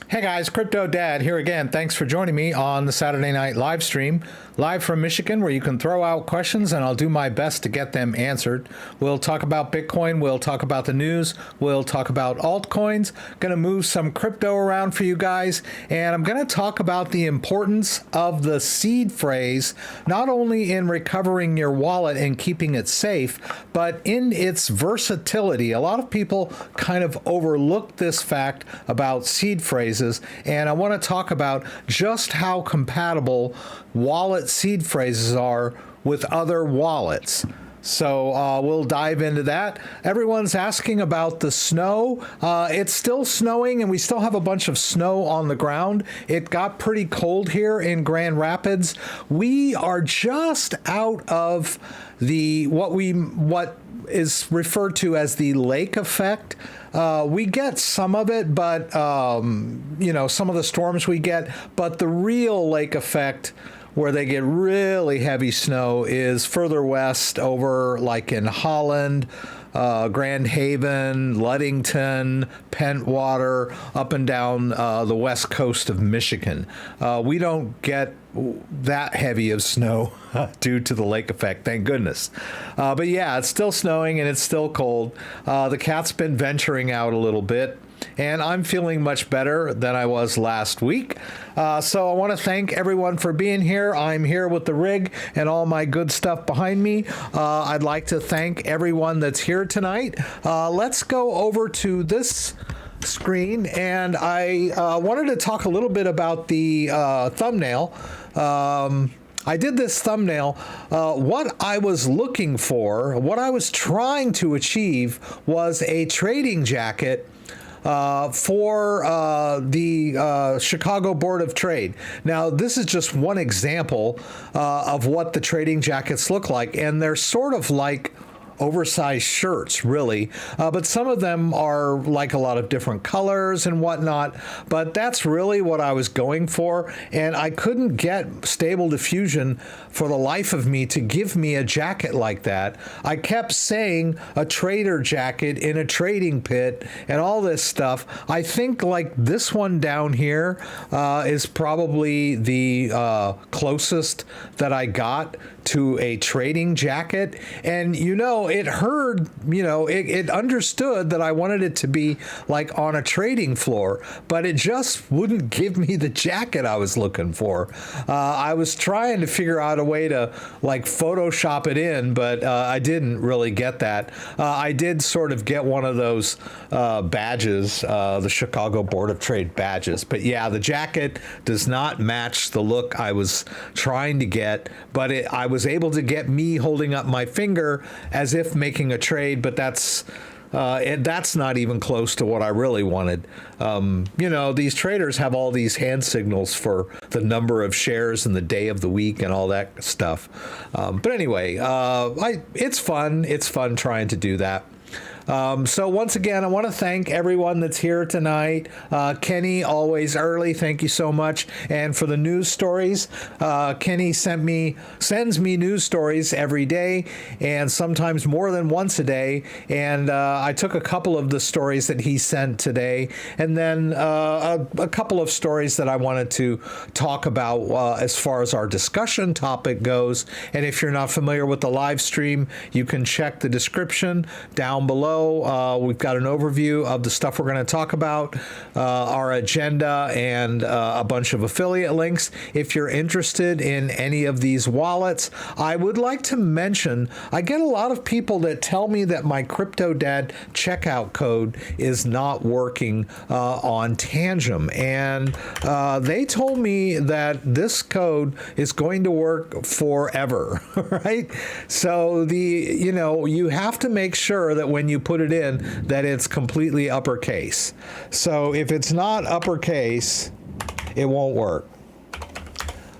Hey guys, Crypto Dad here again. Thanks for joining me on the Saturday night live stream, live from Michigan, where you can throw out questions and I'll do my best to get them answered. We'll talk about Bitcoin, we'll talk about the news, we'll talk about altcoins, going to move some crypto around for you guys, and I'm going to talk about the importance of the seed phrase, not only in recovering your wallet and keeping it safe, but in its versatility. A lot of people kind of overlook this fact about seed phrases, and I want to talk about just how compatible wallet seed phrases are with other wallets. So we'll dive into that. Everyone's asking about the snow. It's still snowing, and we still have a bunch of snow on the ground. It got pretty cold here in Grand Rapids. We are just out of the what is referred to as the lake effect. We get some of it, but some of the storms we get, but the real lake effect, where they get really heavy snow, is further west over like in Holland, Grand Haven, Ludington, Pentwater, up and down the west coast of Michigan. We don't get that heavy of snow due to the lake effect, thank goodness. But yeah, it's still snowing and it's still cold. The cat's been venturing out a little bit, and I'm feeling much better than I was last week. So I want to thank everyone for being here. I'm here with the rig and all my good stuff behind me. I'd like to thank everyone that's here tonight. Let's go over to this screen, and I wanted to talk a little bit about the thumbnail. I did this thumbnail. What I was looking for, what I was trying to achieve, was a trading jacket for the Chicago Board of Trade. Now, this is just one example of what the trading jackets look like, and they're sort of like oversized shirts, really, but some of them are like a lot of different colors and whatnot, but that's really what I was going for, and I couldn't get Stable Diffusion for the life of me to give me a jacket like that. I kept saying a trader jacket in a trading pit and all this stuff. I think like this one down here is probably the closest that I got to a trading jacket, and it heard, it understood that I wanted it to be like on a trading floor, but it just wouldn't give me the jacket I was looking for. I was trying to figure out a way to like Photoshop it in, but I didn't really get that. I did sort of get one of those badges, the Chicago Board of Trade badges, but yeah, the jacket does not match the look I was trying to get, but I was able to get me holding up my finger as if making a trade, but that's not even close to what I really wanted. These traders have all these hand signals for the number of shares and the day of the week and all that stuff. But anyway, it's fun. It's fun trying to do that. So once again, I want to thank everyone that's here tonight. Kenny, always early, thank you so much. And for the news stories, Kenny sends me news stories every day, and sometimes more than once a day. And I took a couple of the stories that he sent today, and then a couple of stories that I wanted to talk about as far as our discussion topic goes. And if you're not familiar with the live stream, you can check the description down below. We've got an overview of the stuff we're going to talk about, our agenda, and a bunch of affiliate links. If you're interested in any of these wallets, I would like to mention, I get a lot of people that tell me that my CryptoDad checkout code is not working on Tangem, and they told me that this code is going to work forever, right? So you have to make sure that when you put it in, that it's completely uppercase. So if it's not uppercase, it won't work.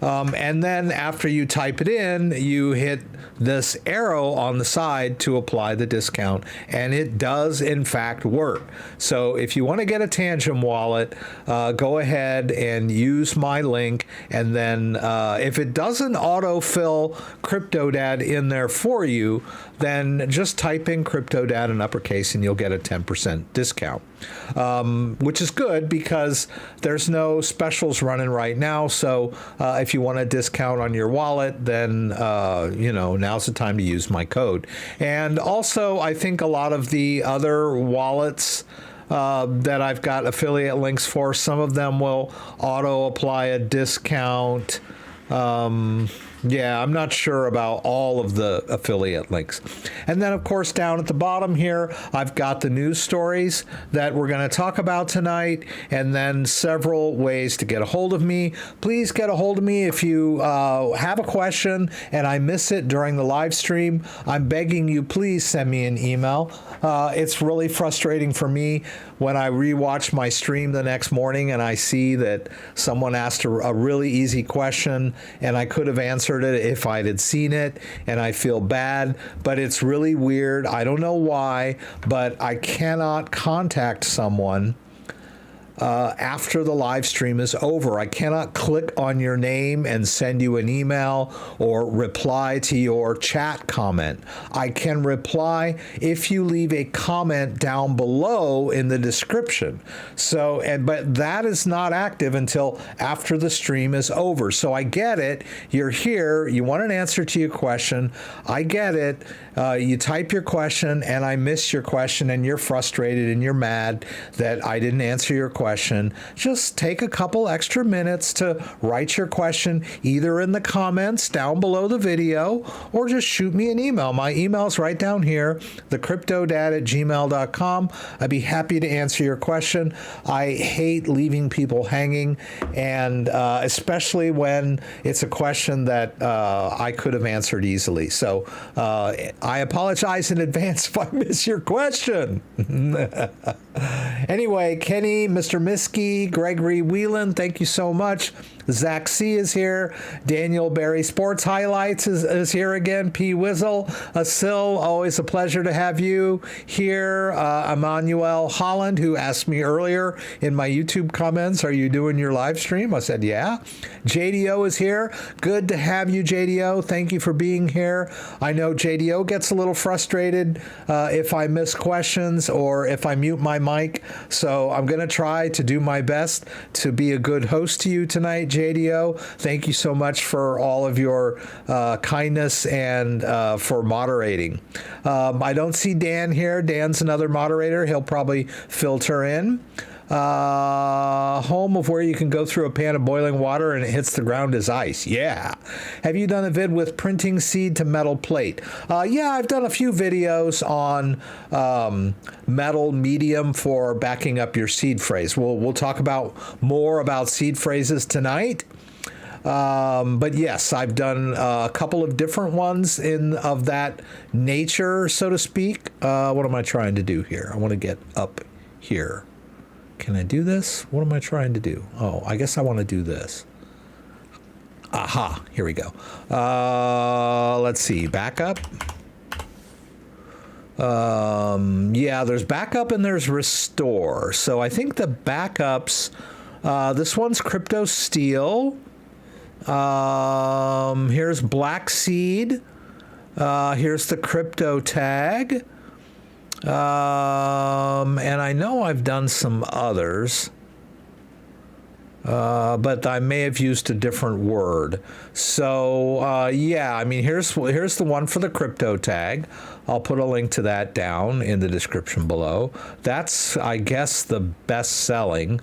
And then after you type it in, you hit this arrow on the side to apply the discount, and it does in fact work. So if you want to get a Tangem wallet, go ahead and use my link, and then if it doesn't autofill CryptoDad in there for you, then just type in CryptoDad in uppercase and you'll get a 10% discount, which is good because there's no specials running right now. So if you want a discount on your wallet, then, now's the time to use my code. And also, I think a lot of the other wallets that I've got affiliate links for, some of them will auto apply a discount. Yeah, I'm not sure about all of the affiliate links. And then, of course, down at the bottom here, I've got the news stories that we're going to talk about tonight, and then several ways to get a hold of me. Please get a hold of me if you have a question and I miss it during the live stream. I'm begging you, please send me an email. It's really frustrating for me when I rewatch my stream the next morning and I see that someone asked a really easy question and I could have answered it if I'd had seen it, and I feel bad, but it's really weird. I don't know why, but I cannot contact someone after the live stream is over. I cannot click on your name and send you an email or reply to your chat comment. I can reply if you leave a comment down below in the description. But that is not active until after the stream is over. So I get it. You're here. You want an answer to your question. I get it. You type your question and I miss your question and you're frustrated and you're mad that I didn't answer your question. Just take a couple extra minutes to write your question either in the comments down below the video or just shoot me an email. My email's right down here, thecryptodad@gmail.com. I'd be happy to answer your question. I hate leaving people hanging, and especially when it's a question that I could have answered easily. So I apologize in advance if I miss your question. Anyway, Kenny, Mr. Miskey, Gregory Whelan, thank you so much. Zach C is here. Daniel Barry Sports Highlights is here again. P. Wizzle, Asil, always a pleasure to have you here. Emmanuel Holland, who asked me earlier in my YouTube comments, are you doing your live stream? I said, yeah. JDO is here. Good to have you, JDO. Thank you for being here. I know JDO gets a little frustrated if I miss questions or if I mute my mic. So I'm going to try to do my best to be a good host to you tonight, JDO. Thank you so much for all of your kindness and for moderating. I don't see Dan here. Dan's another moderator. He'll probably filter in. Home of where you can go through a pan of boiling water and it hits the ground as ice. Yeah. Have you done a vid with printing seed to metal plate? Yeah, I've done a few videos on metal medium for backing up your seed phrase. We'll talk about more about seed phrases tonight. But yes, I've done a couple of different ones of that nature, so to speak. What am I trying to do here? I want to get up here. Can I do this? What am I trying to do? Oh, I guess I want to do this. Aha, here we go. Let's see, backup. Yeah, there's backup and there's restore. So I think the backups, this one's Crypto Steel. Here's Black Seed. Here's the crypto tag. And I know I've done some others, but I may have used a different word. So, yeah, I mean, here's the one for the crypto tag. I'll put a link to that down in the description below. That's, I guess, the best selling.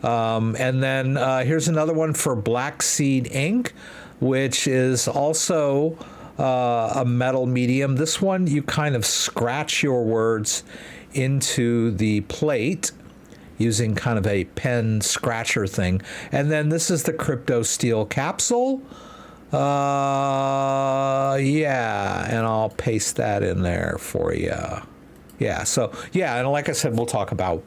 And then here's another one for Black Seed Ink, which is also a metal medium. This one, you kind of scratch your words into the plate using kind of a pen scratcher thing. And then this is the Crypto Steel capsule. Yeah, and I'll paste that in there for you. Yeah, so, yeah, and like I said, we'll talk about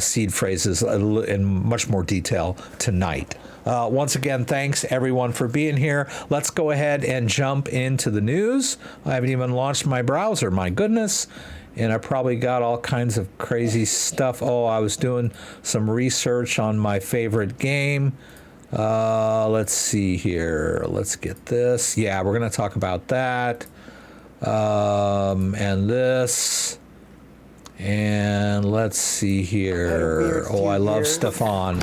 seed phrases in much more detail tonight. Once again, thanks everyone for being here. Let's go ahead and jump into the news. I haven't even launched my browser, my goodness. And I probably got all kinds of crazy stuff. Oh, I was doing some research on my favorite game. Let's see here. Let's get this. Yeah, we're going to talk about that. And this. And let's see here. Oh, I love Stefan.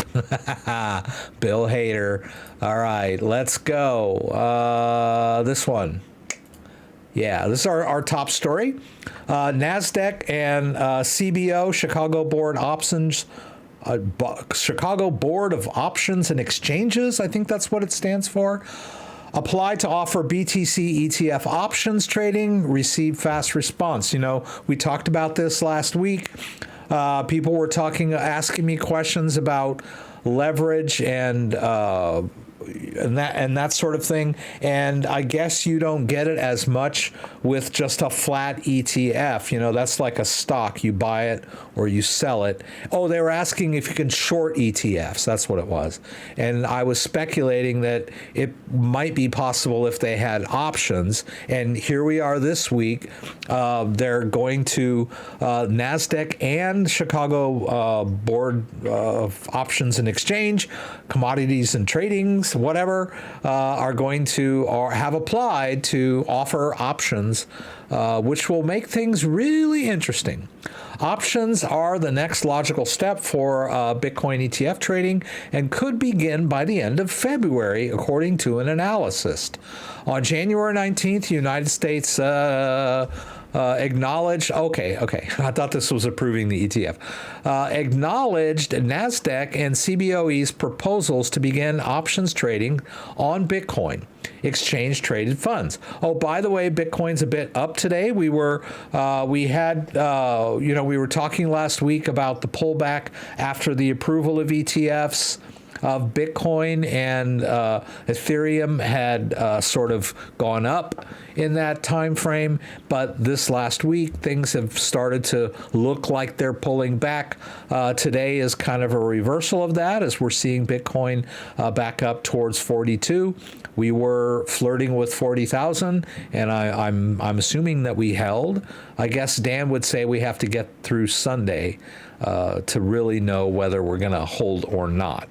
Bill Hader. All right, let's go. This one. Yeah, this is our top story. Nasdaq and CBO, Chicago Board of Options and Exchanges, I think that's what it stands for, applied to offer BTC ETF options trading, received fast response. You know, we talked about this last week. People were asking me questions about leverage and that sort of thing, and I guess you don't get it as much with just a flat ETF. You know, that's like a stock. You buy it or you sell it. Oh, they were asking if you can short ETFs. That's what it was. And I was speculating that it might be possible if they had options. And here we are this week. They're going to Nasdaq and Chicago Board of Options and Exchange, Commodities and Tradings, whatever, are going to or have applied to offer options, which will make things really interesting. Options are the next logical step for Bitcoin ETF trading and could begin by the end of February, according to an analyst. On January 19th, United States acknowledged, okay, I thought this was approving the ETF, acknowledged Nasdaq and CBOE's proposals to begin options trading on Bitcoin exchange traded funds. Oh, by the way, Bitcoin's a bit up today. We were talking last week about the pullback after the approval of ETFs of Bitcoin, and Ethereum had sort of gone up in that time frame, but this last week things have started to look like they're pulling back. Today is kind of a reversal of that, as we're seeing Bitcoin back up towards 42. We were flirting with 40,000, and I'm assuming that we held. I guess Dan would say we have to get through Sunday to really know whether we're going to hold or not.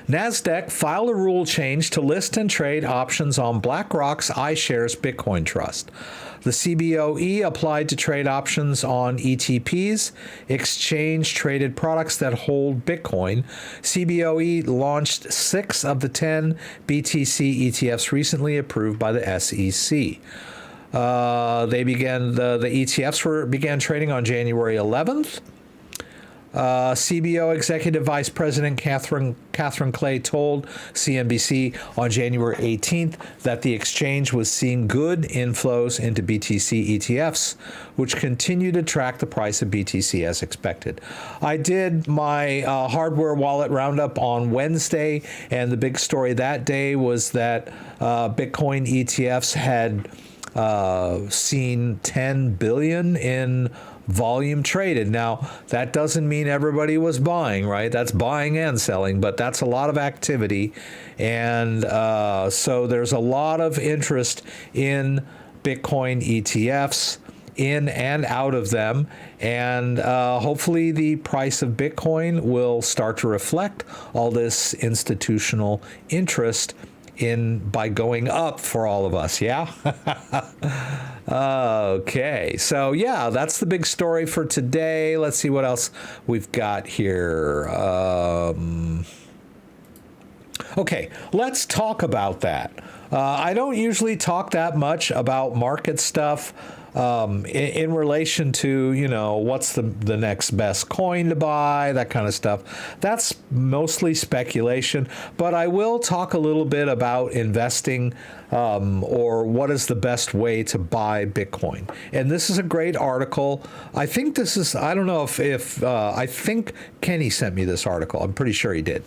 Nasdaq filed a rule change to list and trade options on BlackRock's iShares Bitcoin Trust. The CBOE applied to trade options on ETPs, exchange-traded products that hold Bitcoin. CBOE launched 6 of the 10 BTC ETFs recently approved by the SEC. The ETFs began trading on January 11th. CBO Executive Vice President Catherine Clay told CNBC on January 18th that the exchange was seeing good inflows into BTC ETFs, which continue to track the price of BTC as expected. I did my hardware wallet roundup on Wednesday, and the big story that day was that Bitcoin ETFs had seen 10 billion in volume traded. Now, that doesn't mean everybody was buying, right? That's buying and selling, but that's a lot of activity. And so there's a lot of interest in Bitcoin ETFs, in and out of them. And hopefully the price of Bitcoin will start to reflect all this institutional interest by going up for all of us, yeah? Okay, so yeah, that's the big story for today. Let's see what else we've got here. Okay, let's talk about that. I don't usually talk that much about market stuff in relation to, you know, what's the next best coin to buy, that kind of stuff. That's mostly speculation, but I will talk a little bit about investing or what is the best way to buy Bitcoin. And this is a great article. I think this is, I don't know if I think Kenny sent me this article. I'm pretty sure he did.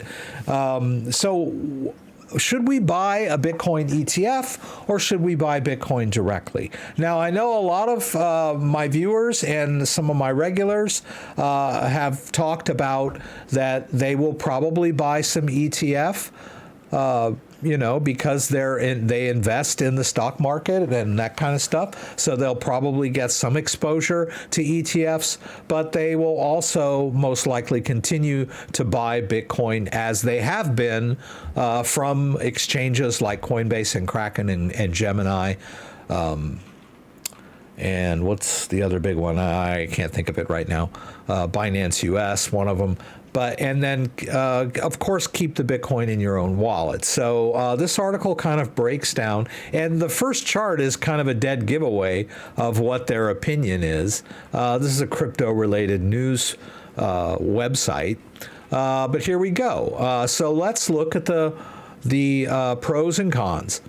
So should we buy a Bitcoin ETF or should we buy Bitcoin directly? Now, I know a lot of my viewers and some of my regulars have talked about that they will probably buy some ETF, you know, because they invest in the stock market and that kind of stuff. So they'll probably get some exposure to ETFs, but they will also most likely continue to buy Bitcoin as they have been from exchanges like Coinbase and Kraken and Gemini. and what's the other big one? I can't think of it right now. Binance US, one of them. And then, of course, keep the Bitcoin in your own wallet. So this article kind of breaks down, and the first chart is kind of a dead giveaway of what their opinion is. This is a crypto-related news website, but here we go. So let's look at the pros and cons.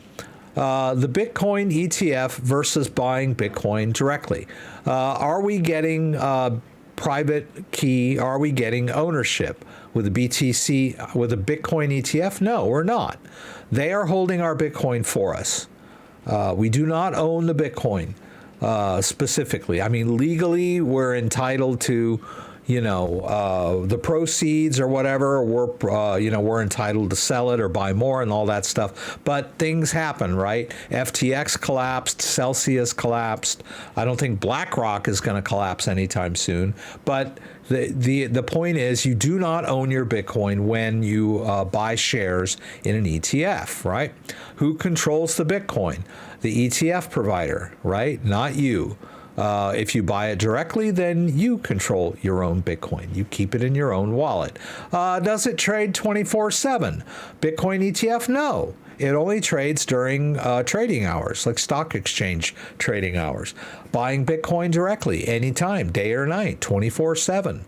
The Bitcoin ETF versus buying Bitcoin directly. Are we getting private key? Are we getting ownership with the BTC, with a Bitcoin ETF? No, we're not. They are holding our Bitcoin for us. We do not own the Bitcoin specifically. I mean, legally, we're entitled to, the proceeds or whatever. We're entitled to sell it or buy more and all that stuff. But things happen, right? FTX collapsed, Celsius collapsed. I don't think BlackRock is going to collapse anytime soon. But the point is, you do not own your Bitcoin when you buy shares in an ETF, right? Who controls the Bitcoin? The ETF provider, right? Not you. If you buy it directly, then you control your own Bitcoin. You keep it in your own wallet. Does it trade 24/7? Bitcoin ETF? No. It only trades during trading hours, like stock exchange trading hours. Buying Bitcoin directly, anytime, day or night, 24/7.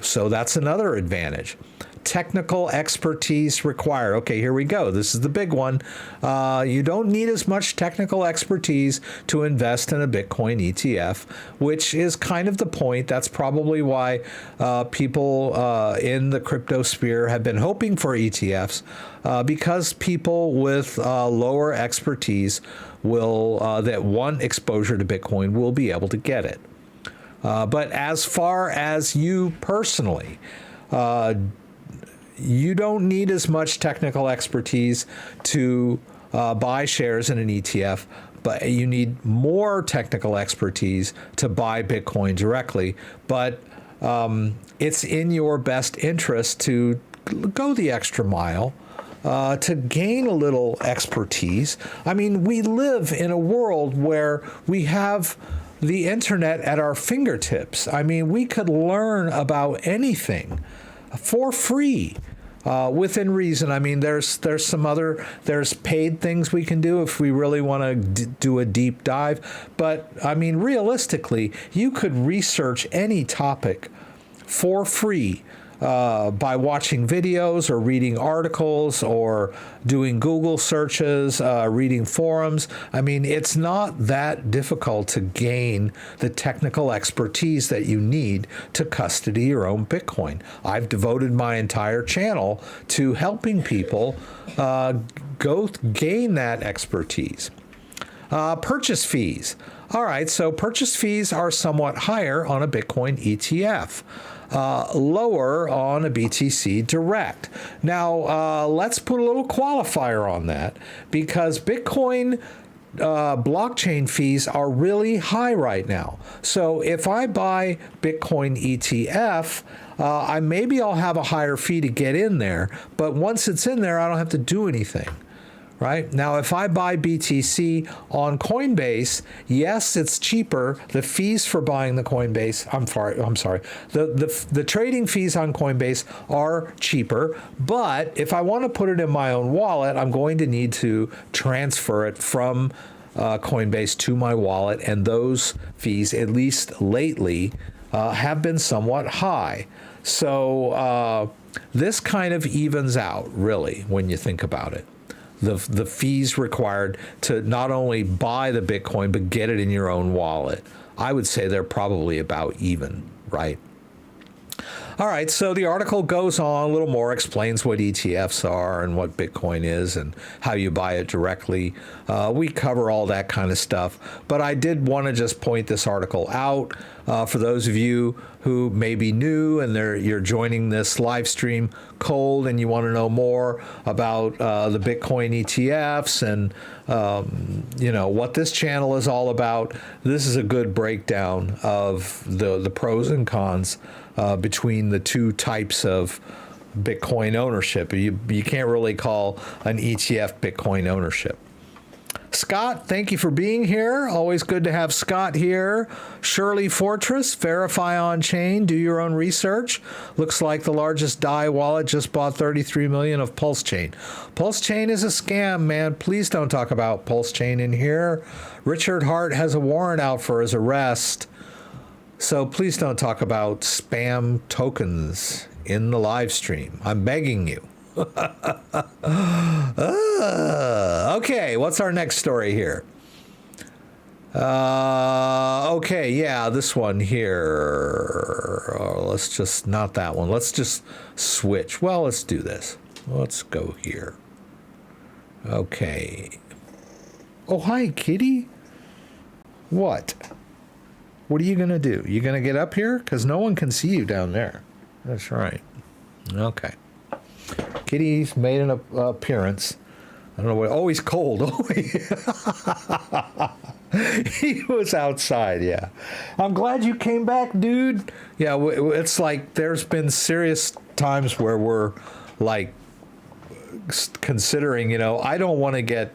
So that's another advantage. Technical expertise required. Okay, here we go. This is the big one. You don't need as much technical expertise to invest in a Bitcoin ETF, which is kind of the point. That's probably why people in the crypto sphere have been hoping for ETFs, because people with lower expertise that want exposure to Bitcoin will be able to get it. But as far as you personally, you don't need as much technical expertise to buy shares in an ETF, but you need more technical expertise to buy Bitcoin directly. But it's in your best interest to go the extra mile to gain a little expertise. I mean, we live in a world where we have the internet at our fingertips. I mean, we could learn about anything for free, within reason. I mean, there's paid things we can do if we really want to do a deep dive. But I mean, realistically, you could research any topic for free by watching videos or reading articles or doing Google searches, reading forums. I mean, it's not that difficult to gain the technical expertise that you need to custody your own Bitcoin. I've devoted my entire channel to helping people gain that expertise. Purchase fees. All right, so purchase fees are somewhat higher on a Bitcoin ETF. Lower on a BTC Direct. Now, let's put a little qualifier on that, because Bitcoin blockchain fees are really high right now. So if I buy Bitcoin ETF, I'll have a higher fee to get in there, but once it's in there, I don't have to do anything. Right? Now, if I buy BTC on Coinbase, yes, it's cheaper. The fees for buying the Coinbase, I'm sorry. The trading fees on Coinbase are cheaper, but if I want to put it in my own wallet, I'm going to need to transfer it from Coinbase to my wallet, and those fees, at least lately, have been somewhat high. So this kind of evens out, really, when you think about it. The fees required to not only buy the Bitcoin, but get it in your own wallet. I would say they're probably about even, right? All right, so the article goes on a little more, explains what ETFs are and what Bitcoin is and how you buy it directly. We cover all that kind of stuff, but I did want to just point this article out for those of you who may be new and you're joining this live stream cold and you want to know more about the Bitcoin ETFs and what this channel is all about. This is a good breakdown of the pros and cons between the two types of Bitcoin ownership. You can't really call an ETF Bitcoin ownership. Scott, thank you for being here. Always good to have Scott here. Shirley Fortress, verify on chain, do your own research. Looks like the largest DAI wallet just bought 33 million of Pulse Chain. Pulse Chain is a scam, man. Please don't talk about Pulse Chain in here. Richard Hart has a warrant out for his arrest. So please don't talk about spam tokens in the live stream. I'm begging you. Okay, what's our next story here? Okay, yeah, this one here. Oh, let's just, not that one. Let's just switch. Well, let's do this. Let's go here. Okay. Oh, hi, kitty. What? What are you going to do? You going to get up here? Because no one can see you down there. That's right. Okay. Kitty's made an appearance. I don't know what. Oh, he's cold. Oh, he was outside. Yeah. I'm glad you came back, dude. Yeah, it's like there's been serious times where we're like considering, I don't want to get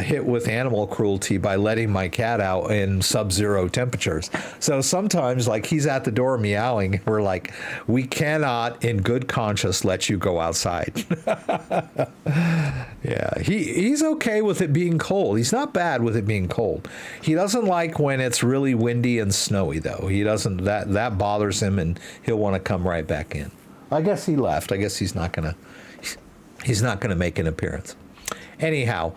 hit with animal cruelty by letting my cat out in sub-zero temperatures. So sometimes, like, he's at the door meowing, and we're like, we cannot, in good conscience, let you go outside. Yeah, he's okay with it being cold. He's not bad with it being cold. He doesn't like when it's really windy and snowy, though. He doesn't. That bothers him, and he'll want to come right back in. I guess he left. I guess he's not gonna make an appearance. Anyhow,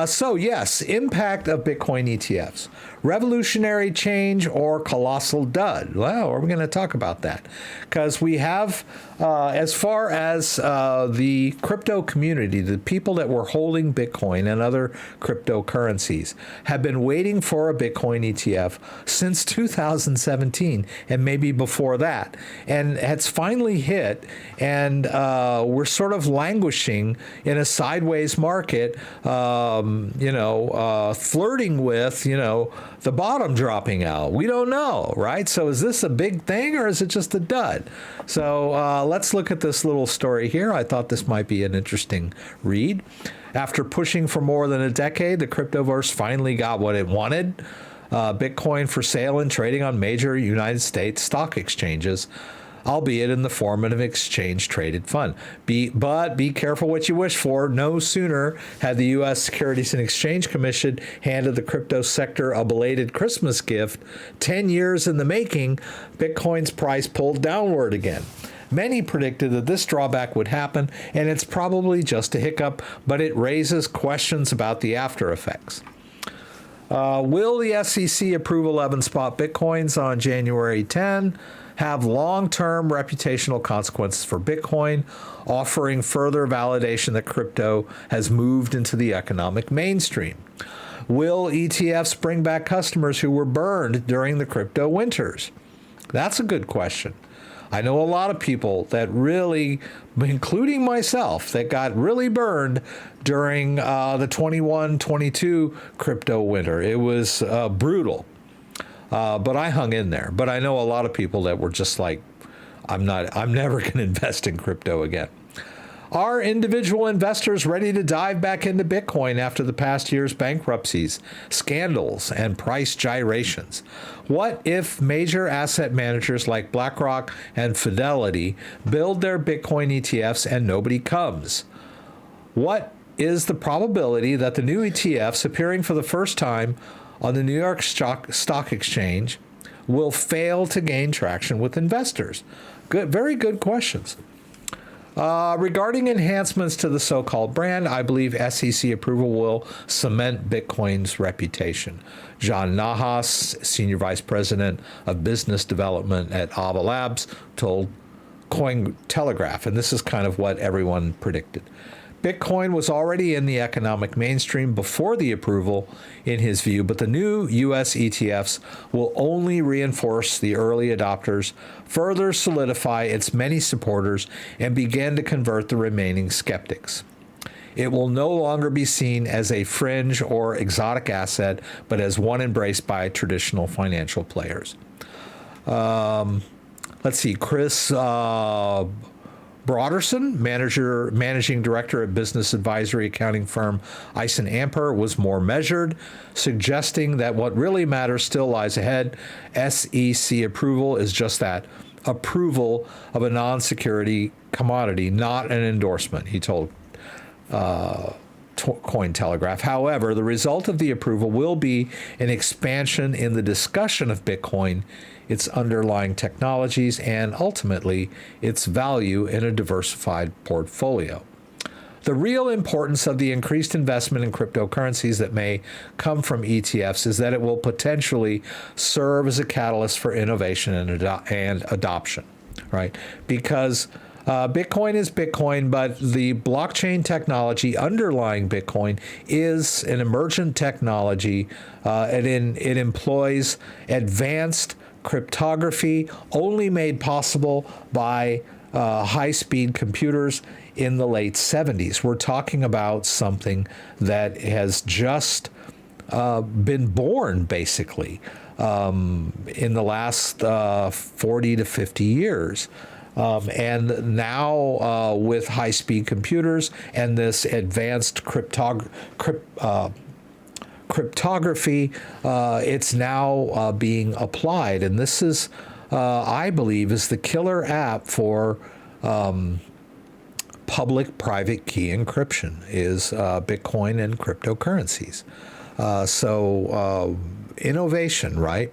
so yes, impact of Bitcoin ETFs. Revolutionary change or colossal dud? Well, we're going to talk about that because we have, as far as the crypto community, the people that were holding Bitcoin and other cryptocurrencies have been waiting for a Bitcoin ETF since 2017 and maybe before that. And it's finally hit, and we're sort of languishing in a sideways market, flirting with, the bottom dropping out. We don't know, right? So is this a big thing or is it just a dud? So let's look at this little story here. I thought this might be an interesting read. After pushing for more than a decade, the cryptoverse finally got what it wanted. Bitcoin for sale and trading on major United States stock exchanges, albeit in the form of an exchange-traded fund. But be careful what you wish for. No sooner had the U.S. Securities and Exchange Commission handed the crypto sector a belated Christmas gift, 10 years in the making, Bitcoin's price pulled downward again. Many predicted that this drawback would happen, and it's probably just a hiccup, but it raises questions about the after effects. Will the SEC approve 11 spot Bitcoins on January 10? Have long-term reputational consequences for Bitcoin, offering further validation that crypto has moved into the economic mainstream. Will ETFs bring back customers who were burned during the crypto winters? That's a good question. I know a lot of people that really, including myself, that got really burned during the 21-22 crypto winter. It was brutal. But I hung in there. But I know a lot of people that were just like, I'm never going to invest in crypto again. Are individual investors ready to dive back into Bitcoin after the past year's bankruptcies, scandals, and price gyrations? What if major asset managers like BlackRock and Fidelity build their Bitcoin ETFs and nobody comes? What is the probability that the new ETFs appearing for the first time on the New York Stock Exchange will fail to gain traction with investors? Good, very good questions. Regarding enhancements to the so-called brand, I believe SEC approval will cement Bitcoin's reputation. John Nahas, Senior Vice President of Business Development at Ava Labs, told Cointelegraph, and this is kind of what everyone predicted. Bitcoin was already in the economic mainstream before the approval, in his view, but the new U.S. ETFs will only reinforce the early adopters, further solidify its many supporters, and begin to convert the remaining skeptics. It will no longer be seen as a fringe or exotic asset, but as one embraced by traditional financial players. Let's see, Chris Broderick Broderson, managing director at business advisory accounting firm Eisen Amper, was more measured, suggesting that what really matters still lies ahead. SEC approval is just that, approval of a non-security commodity, not an endorsement, he told Cointelegraph. However, the result of the approval will be an expansion in the discussion of Bitcoin, its underlying technologies, and ultimately its value in a diversified portfolio. The real importance of the increased investment in cryptocurrencies that may come from ETFs is that it will potentially serve as a catalyst for innovation and adoption, right? Because Bitcoin is Bitcoin, but the blockchain technology underlying Bitcoin is an emergent technology. It employs advanced cryptography only made possible by high-speed computers in the late 70s. We're talking about something that has just been born, basically, in the last 40 to 50 years. And now with high-speed computers and this advanced cryptography, it's now being applied. And this is, I believe, is the killer app for public-private key encryption is Bitcoin and cryptocurrencies. So innovation, right?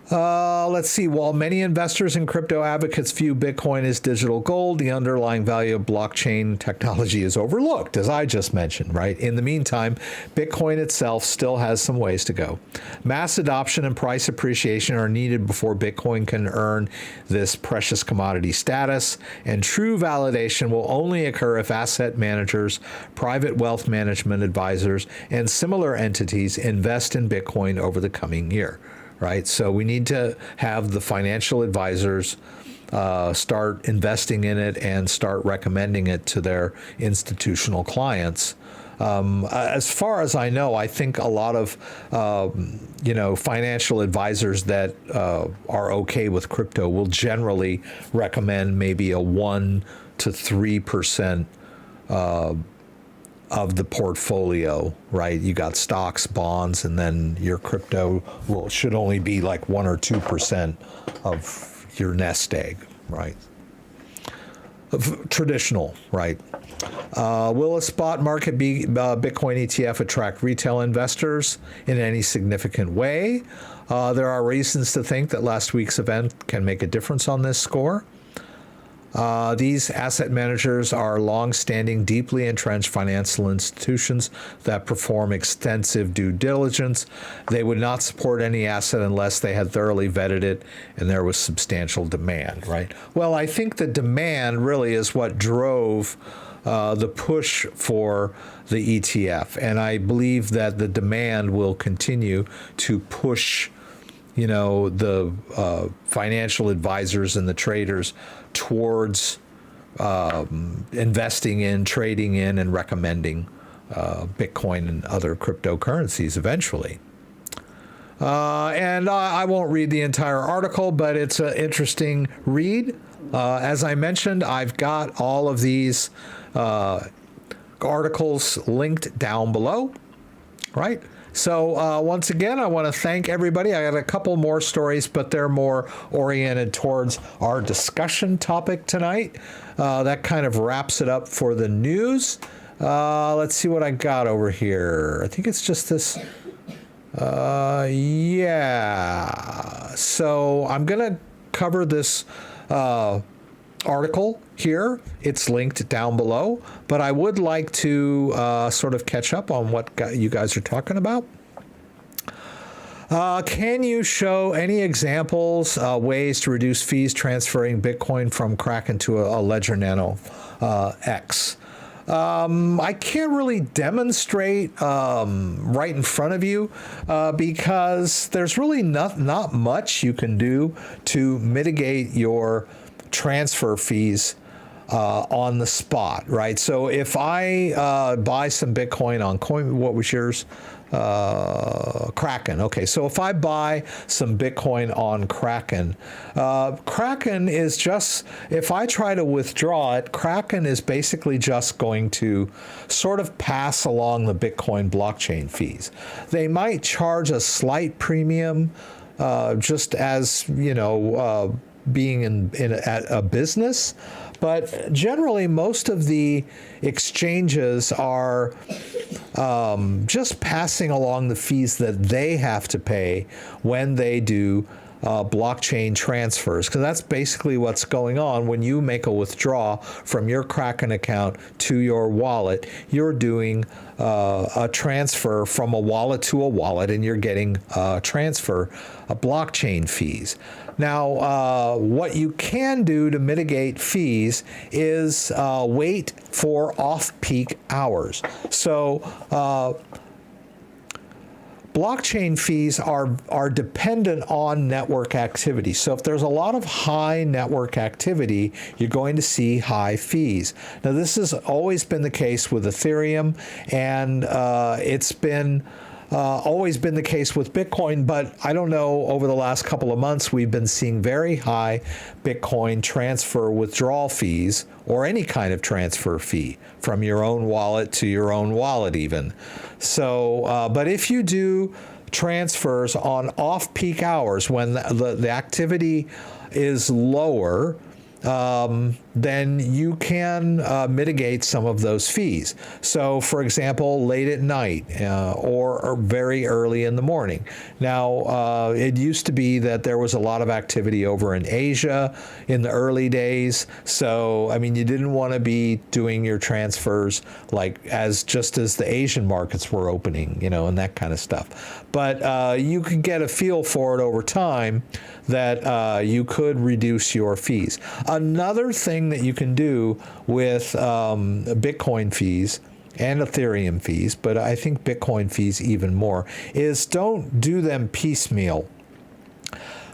Let's see. While many investors and crypto advocates view Bitcoin as digital gold, the underlying value of blockchain technology is overlooked, as I just mentioned, right? In the meantime, Bitcoin itself still has some ways to go. Mass adoption and price appreciation are needed before Bitcoin can earn this precious commodity status, and true validation will only occur if asset managers, private wealth management advisors, and similar entities invest in Bitcoin over the coming year. Right, so we need to have the financial advisors start investing in it and start recommending it to their institutional clients. As far as I know, I think a lot of financial advisors that are okay with crypto will generally recommend maybe a 1 to 3% of the portfolio, right? You got stocks, bonds, and then your crypto should only be like 1 or 2% of your nest egg, right? Traditional, right? Will a spot market Bitcoin ETF attract retail investors in any significant way? There are reasons to think that last week's event can make a difference on this score. These asset managers are long-standing, deeply entrenched financial institutions that perform extensive due diligence. They would not support any asset unless they had thoroughly vetted it and there was substantial demand, right? Well, I think the demand really is what drove the push for the ETF, and I believe that the demand will continue to push the financial advisors and the traders towards investing in, trading in, and recommending Bitcoin and other cryptocurrencies eventually. And I won't read the entire article, but it's an interesting read. As I mentioned, I've got all of these articles linked down below, right? So once again, I want to thank everybody. I got a couple more stories, but they're more oriented towards our discussion topic tonight. That kind of wraps it up for the news. Let's see what I got over here. I think it's just this. Yeah. So I'm going to cover this article here. It's linked down below, but I would like to sort of catch up on what you guys are talking about. Can you show any examples, ways to reduce fees transferring Bitcoin from Kraken to a Ledger Nano X? I can't really demonstrate right in front of you because there's really not much you can do to mitigate your transfer fees on the spot, right? So if I buy some Bitcoin on coin, what was yours? Kraken. Okay, so if I buy some Bitcoin on Kraken, Kraken is just, if I try to withdraw it, Kraken is basically just going to sort of pass along the Bitcoin blockchain fees. They might charge a slight premium, just as, you know, being at a business, but generally most of the exchanges are just passing along the fees that they have to pay when they do blockchain transfers, because that's basically what's going on when you make a withdrawal from your Kraken account to your wallet. You're doing a transfer from a wallet to a wallet, and you're getting transfer blockchain fees. Now, what you can do to mitigate fees is wait for off-peak hours. So blockchain fees are dependent on network activity. So if there's a lot of high network activity, you're going to see high fees. Now, this has always been the case with Ethereum, and it's been always been the case with Bitcoin, but I don't know, over the last couple of months, we've been seeing very high Bitcoin transfer withdrawal fees, or any kind of transfer fee from your own wallet to your own wallet even. So, but if you do transfers on off-peak hours when the activity is lower, then you can mitigate some of those fees. So, for example, late at night or very early in the morning. Now, it used to be that there was a lot of activity over in Asia in the early days. So, I mean, you didn't want to be doing your transfers like just as the Asian markets were opening, you know, and that kind of stuff. But you could get a feel for it over time that you could reduce your fees. Another thing that you can do with Bitcoin fees and Ethereum fees, but I think Bitcoin fees even more, is don't do them piecemeal.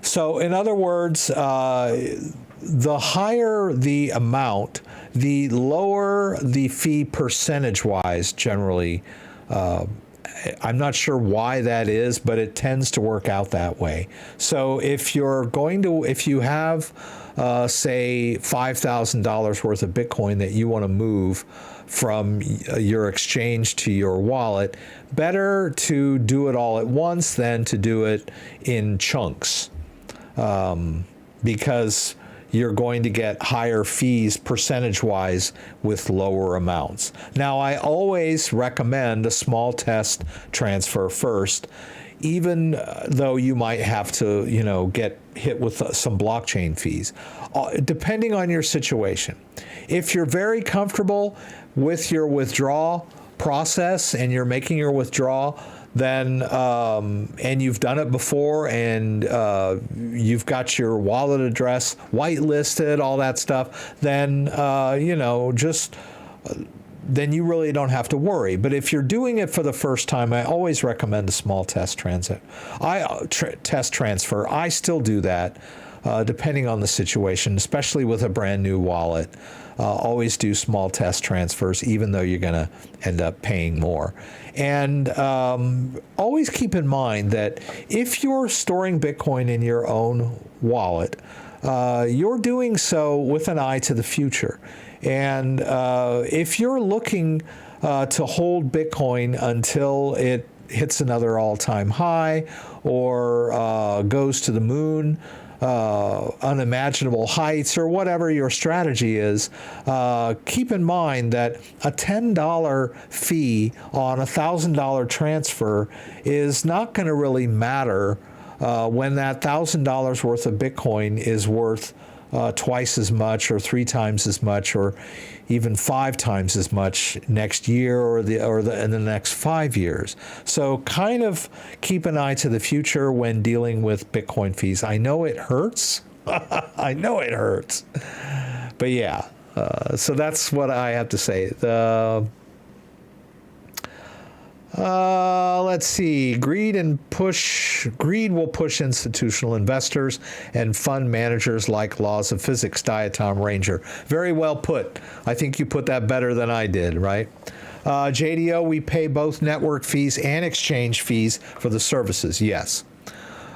So in other words, the higher the amount, the lower the fee percentage-wise generally. I'm not sure why that is, but it tends to work out that way. So if you have, say, $5,000 worth of Bitcoin that you want to move from your exchange to your wallet, better to do it all at once than to do it in chunks, because you're going to get higher fees percentage-wise with lower amounts. Now, I always recommend a small test transfer first, even though you might have to, you know, get hit with some blockchain fees, depending on your situation. If you're very comfortable with your withdrawal process and you're making your withdrawal, then and you've done it before, and you've got your wallet address whitelisted, all that stuff, then you know, just then you really don't have to worry. But if you're doing it for the first time, I always recommend a small test transfer. I still do that, depending on the situation, especially with a brand new wallet. Always do small test transfers, even though you're going to end up paying more. And always keep in mind that if you're storing Bitcoin in your own wallet, you're doing so with an eye to the future. And if you're looking to hold Bitcoin until it hits another all-time high or goes to the moon, unimaginable heights, or whatever your strategy is, keep in mind that a $10 fee on a $1,000 transfer is not going to really matter when that $1,000 worth of Bitcoin is worth twice as much, or 3 times as much, or even 5 times as much next year, or in the next 5 years. So kind of keep an eye to the future when dealing with Bitcoin fees. I know it hurts. I know it hurts. But yeah, so that's what I have to say. Let's see. Greed will push institutional investors and fund managers like laws of physics. Diatom Ranger. Very well put. I think you put that better than I did, right? JDO, we pay both network fees and exchange fees for the services. Yes.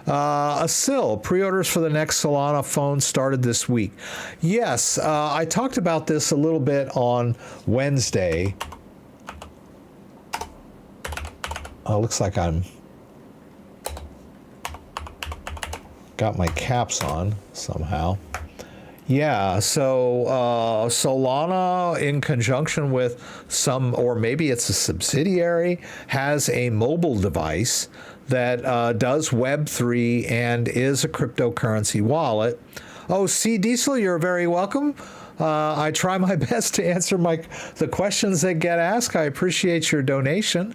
Asil, pre-orders for the next Solana phone started this week. Yes, I talked about this a little bit on Wednesday. Oh, looks like I'm got my caps on somehow. Yeah, so Solana, in conjunction with some, or maybe it's a subsidiary, has a mobile device that does Web3 and is a cryptocurrency wallet. Oh, C. Diesel, you're very welcome. I try my best to answer the questions that get asked. I appreciate your donation.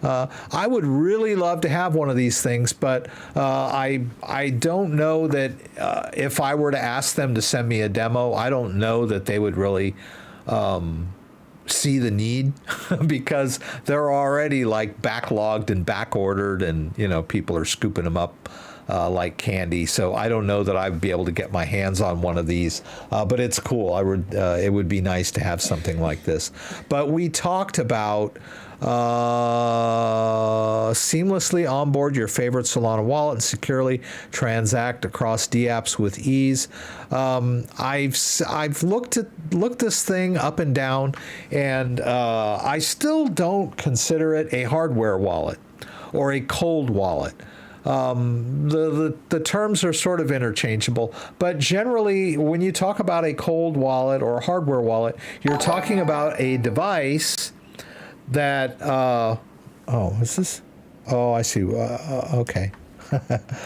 I would really love to have one of these things, but I don't know that if I were to ask them to send me a demo, I don't know that they would really see the need because they're already like backlogged and backordered, and people are scooping them up like candy. So I don't know that I'd be able to get my hands on one of these, but it's cool. It would be nice to have something like this. But we talked about seamlessly onboard your favorite Solana wallet and securely transact across dApps with ease. I've looked this thing up and down, and I still don't consider it a hardware wallet or a cold wallet. The terms are sort of interchangeable, but generally when you talk about a cold wallet or a hardware wallet, you're talking about a device that, is this? Oh, I see. Okay.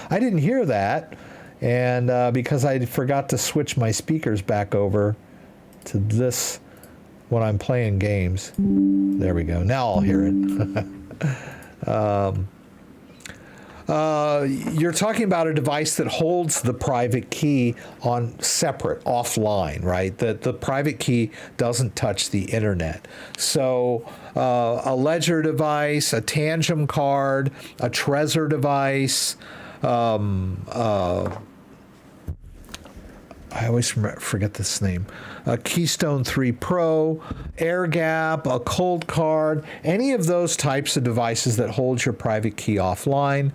I didn't hear that. And because I forgot to switch my speakers back over to this when I'm playing games. There we go. Now I'll hear it. You're talking about a device that holds the private key on separate, offline, right? The private key doesn't touch the internet. So a Ledger device, a Tangem card, a Trezor device, I always forget this name, a Keystone 3 Pro, Air Gap, a Cold Card, any of those types of devices that hold your private key offline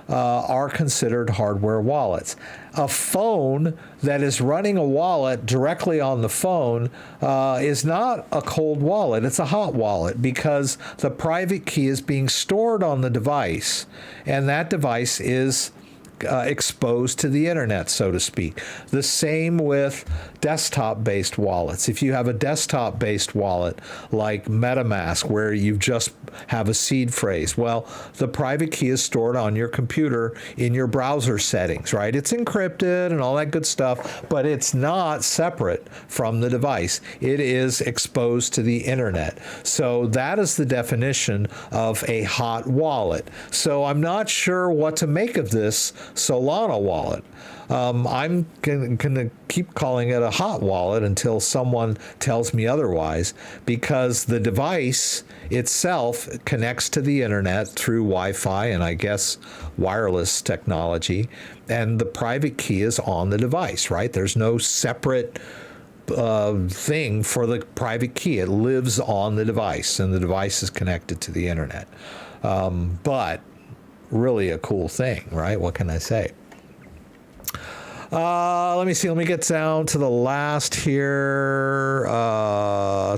are considered hardware wallets. A phone that is running a wallet directly on the phone is not a cold wallet, it's a hot wallet, because the private key is being stored on the device, and that device is exposed to the internet, so to speak. The same with desktop-based wallets. If you have a desktop-based wallet like MetaMask, where you just have a seed phrase, well, the private key is stored on your computer in your browser settings, right? It's encrypted and all that good stuff, but it's not separate from the device. It is exposed to the internet. So that is the definition of a hot wallet. So I'm not sure what to make of this Solana wallet. I'm going to keep calling it a hot wallet until someone tells me otherwise, because the device itself connects to the internet through Wi-Fi and I guess wireless technology, and the private key is on the device, right? There's no separate thing for the private key. It lives on the device, and the device is connected to the internet. But really a cool thing, right? What can I say? Let me see. Let me get down to the last here.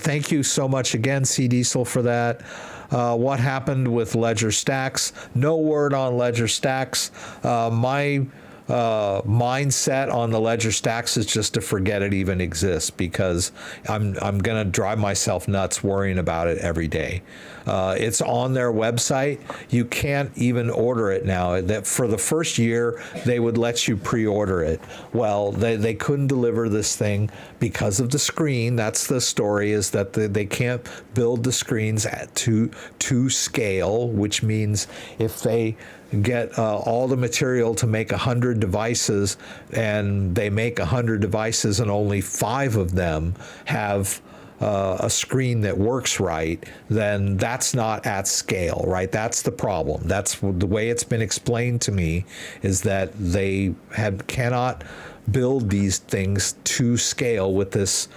Thank you so much again, C. Diesel, for that. What happened with Ledger Stax? No word on Ledger Stax. My mindset on the Ledger Stax is just to forget it even exists, because I'm going to drive myself nuts worrying about it every day. It's on their website. You can't even order it now. That for the first year, they would let you pre-order it. Well, they couldn't deliver this thing because of the screen. That's the story, is that they can't build the screens to scale, which means if they get all the material to make 100 devices, and they make 100 devices and only 5 of them have a screen that works right, then that's not at scale, right? That's the problem. That's the way it's been explained to me, is that they cannot build these things to scale with this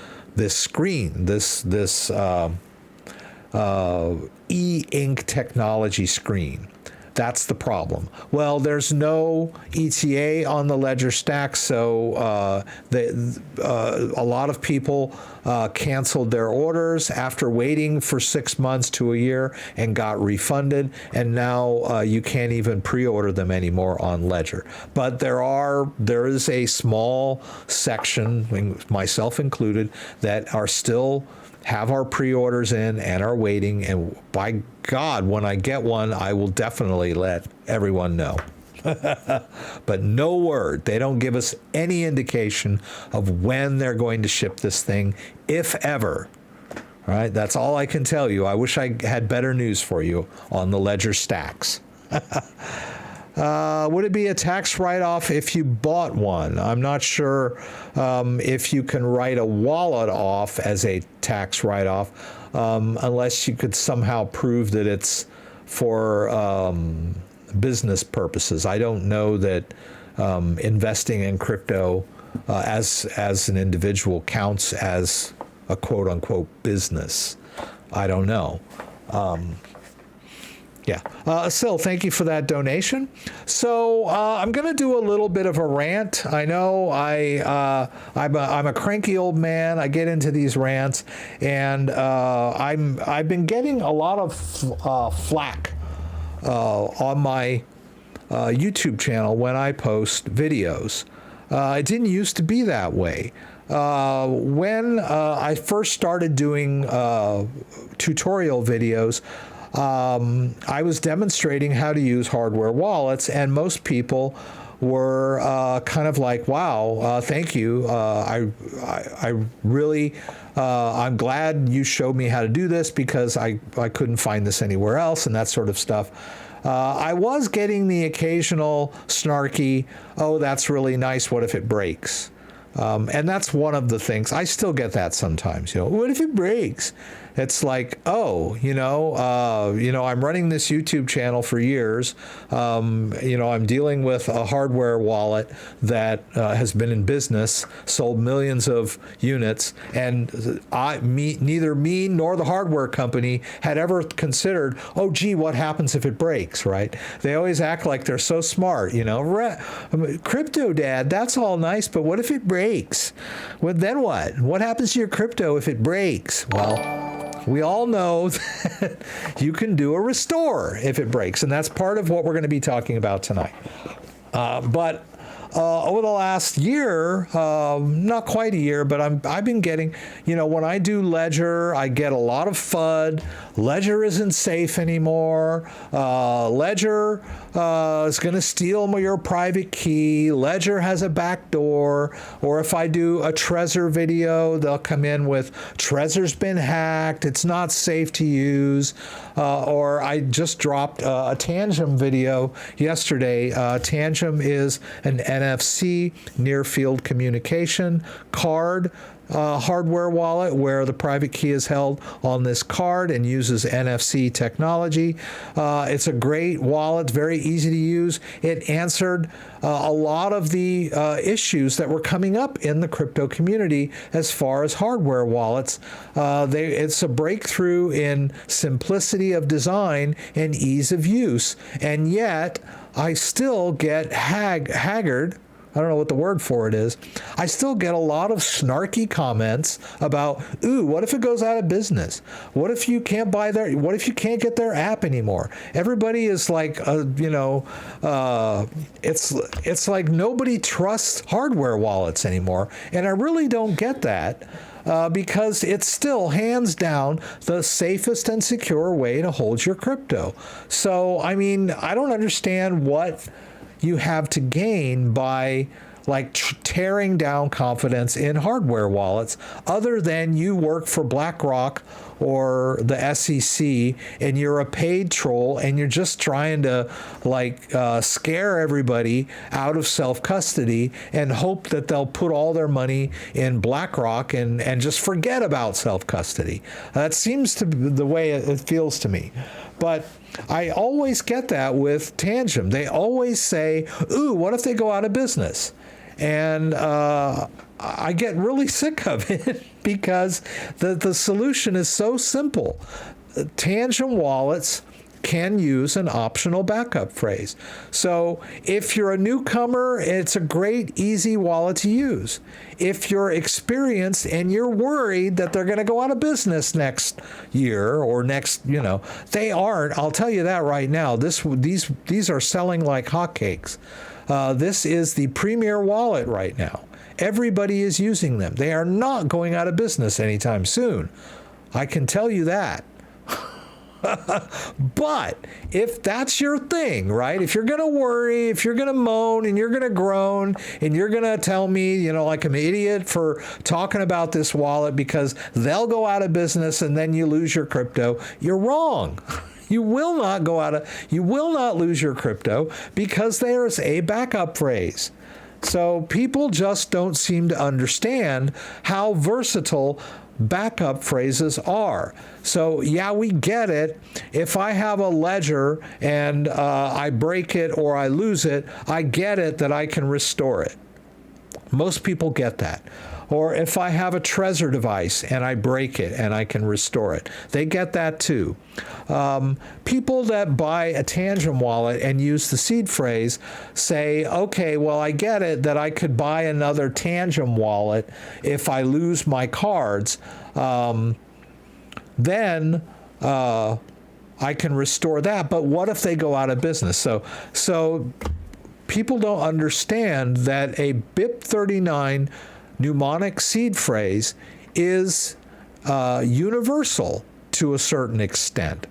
screen, this e-ink technology screen. That's the problem. Well, there's no ETA on the Ledger Stax, so a lot of people canceled their orders after waiting for 6 months to a year and got refunded, and now you can't even pre-order them anymore on Ledger. But there is a small section, myself included, that are still have our pre-orders in and are waiting, and by God, when I get one, I will definitely let everyone know. But no word. They don't give us any indication of when they're going to ship this thing, if ever. All right, that's all I can tell you. I wish I had better news for you on the Ledger Stax. Would it be a tax write-off if you bought one? I'm not sure if you can write a wallet off as a tax write-off, unless you could somehow prove that it's for business purposes. I don't know that investing in crypto as an individual counts as a quote-unquote business. I don't know. Yeah. Sil, thank you for that donation. So I'm going to do a little bit of a rant. I know I'm a cranky old man. I get into these rants, and I've been getting a lot of flack on my YouTube channel when I post videos. It didn't used to be that way. When I first started doing tutorial videos, I was demonstrating how to use hardware wallets, and most people were kind of like, wow, thank you. I really, I'm glad you showed me how to do this, because I couldn't find this anywhere else, and that sort of stuff. I was getting the occasional snarky, oh, that's really nice, what if it breaks? And that's one of the things. I still get that sometimes. What if it breaks? It's like, oh, I'm running this YouTube channel for years. I'm dealing with a hardware wallet that has been in business, sold millions of units, and neither me nor the hardware company had ever considered, oh, gee, what happens if it breaks, right? They always act like they're so smart, CryptoDad, that's all nice, but what if it breaks? Well, then what? What happens to your crypto if it breaks? Well, we all know that you can do a restore if it breaks, and that's part of what we're going to be talking about tonight. But over the last year, not quite a year, but I've been getting, when I do Ledger, I get a lot of FUD. Ledger isn't safe anymore. Ledger is going to steal your private key. Ledger has a backdoor. Or if I do a Trezor video, they'll come in with, Trezor's been hacked. It's not safe to use. Or I just dropped a Tangem video yesterday. Tangem is an NFC, near field communication card hardware wallet where the private key is held on this card and uses NFC technology. It's a great wallet, very easy to use. It answered a lot of the issues that were coming up in the crypto community as far as hardware wallets. It's a breakthrough in simplicity of design and ease of use, and yet I still get haggard. I don't know what the word for it is. I still get a lot of snarky comments about, ooh, what if it goes out of business? What if you can't buy what if you can't get their app anymore? Everybody is like, it's like nobody trusts hardware wallets anymore. And I really don't get that. Because it's still hands down the safest and secure way to hold your crypto. So, I mean, I don't understand what you have to gain by like tearing down confidence in hardware wallets, other than you work for BlackRock or the SEC and you're a paid troll and you're just trying to scare everybody out of self-custody and hope that they'll put all their money in BlackRock and just forget about self-custody. That seems to be the way it feels to me. But I always get that with Tangem. They always say, ooh, what if they go out of business? And I get really sick of it because the solution is so simple. Tangem wallets can use an optional backup phrase. So if you're a newcomer, it's a great, easy wallet to use. If you're experienced and you're worried that they're going to go out of business next year or next, they aren't. I'll tell you that right now. These are selling like hotcakes. This is the premier wallet right now. Everybody is using them. They are not going out of business anytime soon. I can tell you that. But if that's your thing, right? If you're going to worry, if you're going to moan and you're going to groan and you're going to tell me, like I'm an idiot for talking about this wallet because they'll go out of business and then you lose your crypto, you're wrong. You will not lose your crypto because there's a backup phrase. So people just don't seem to understand how versatile backup phrases are. So yeah, we get it. If I have a ledger and I break it or I lose it, I get it that I can restore it. Most people get that. Or if I have a Trezor device and I break it and I can restore it, they get that too. People that buy a Tangem wallet and use the seed phrase say, okay, well, I get it that I could buy another Tangem wallet if I lose my cards. Then I can restore that. But what if they go out of business? So people don't understand that a BIP39 mnemonic seed phrase is universal to a certain extent,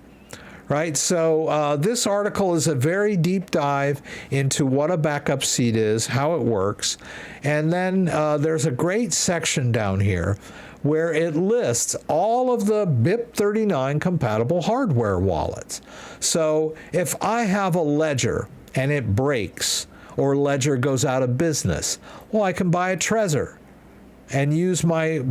right? So this article is a very deep dive into what a backup seed is, how it works, and then there's a great section down here where it lists all of the BIP39 compatible hardware wallets. So if I have a ledger and it breaks or ledger goes out of business, well, I can buy a Trezor and use my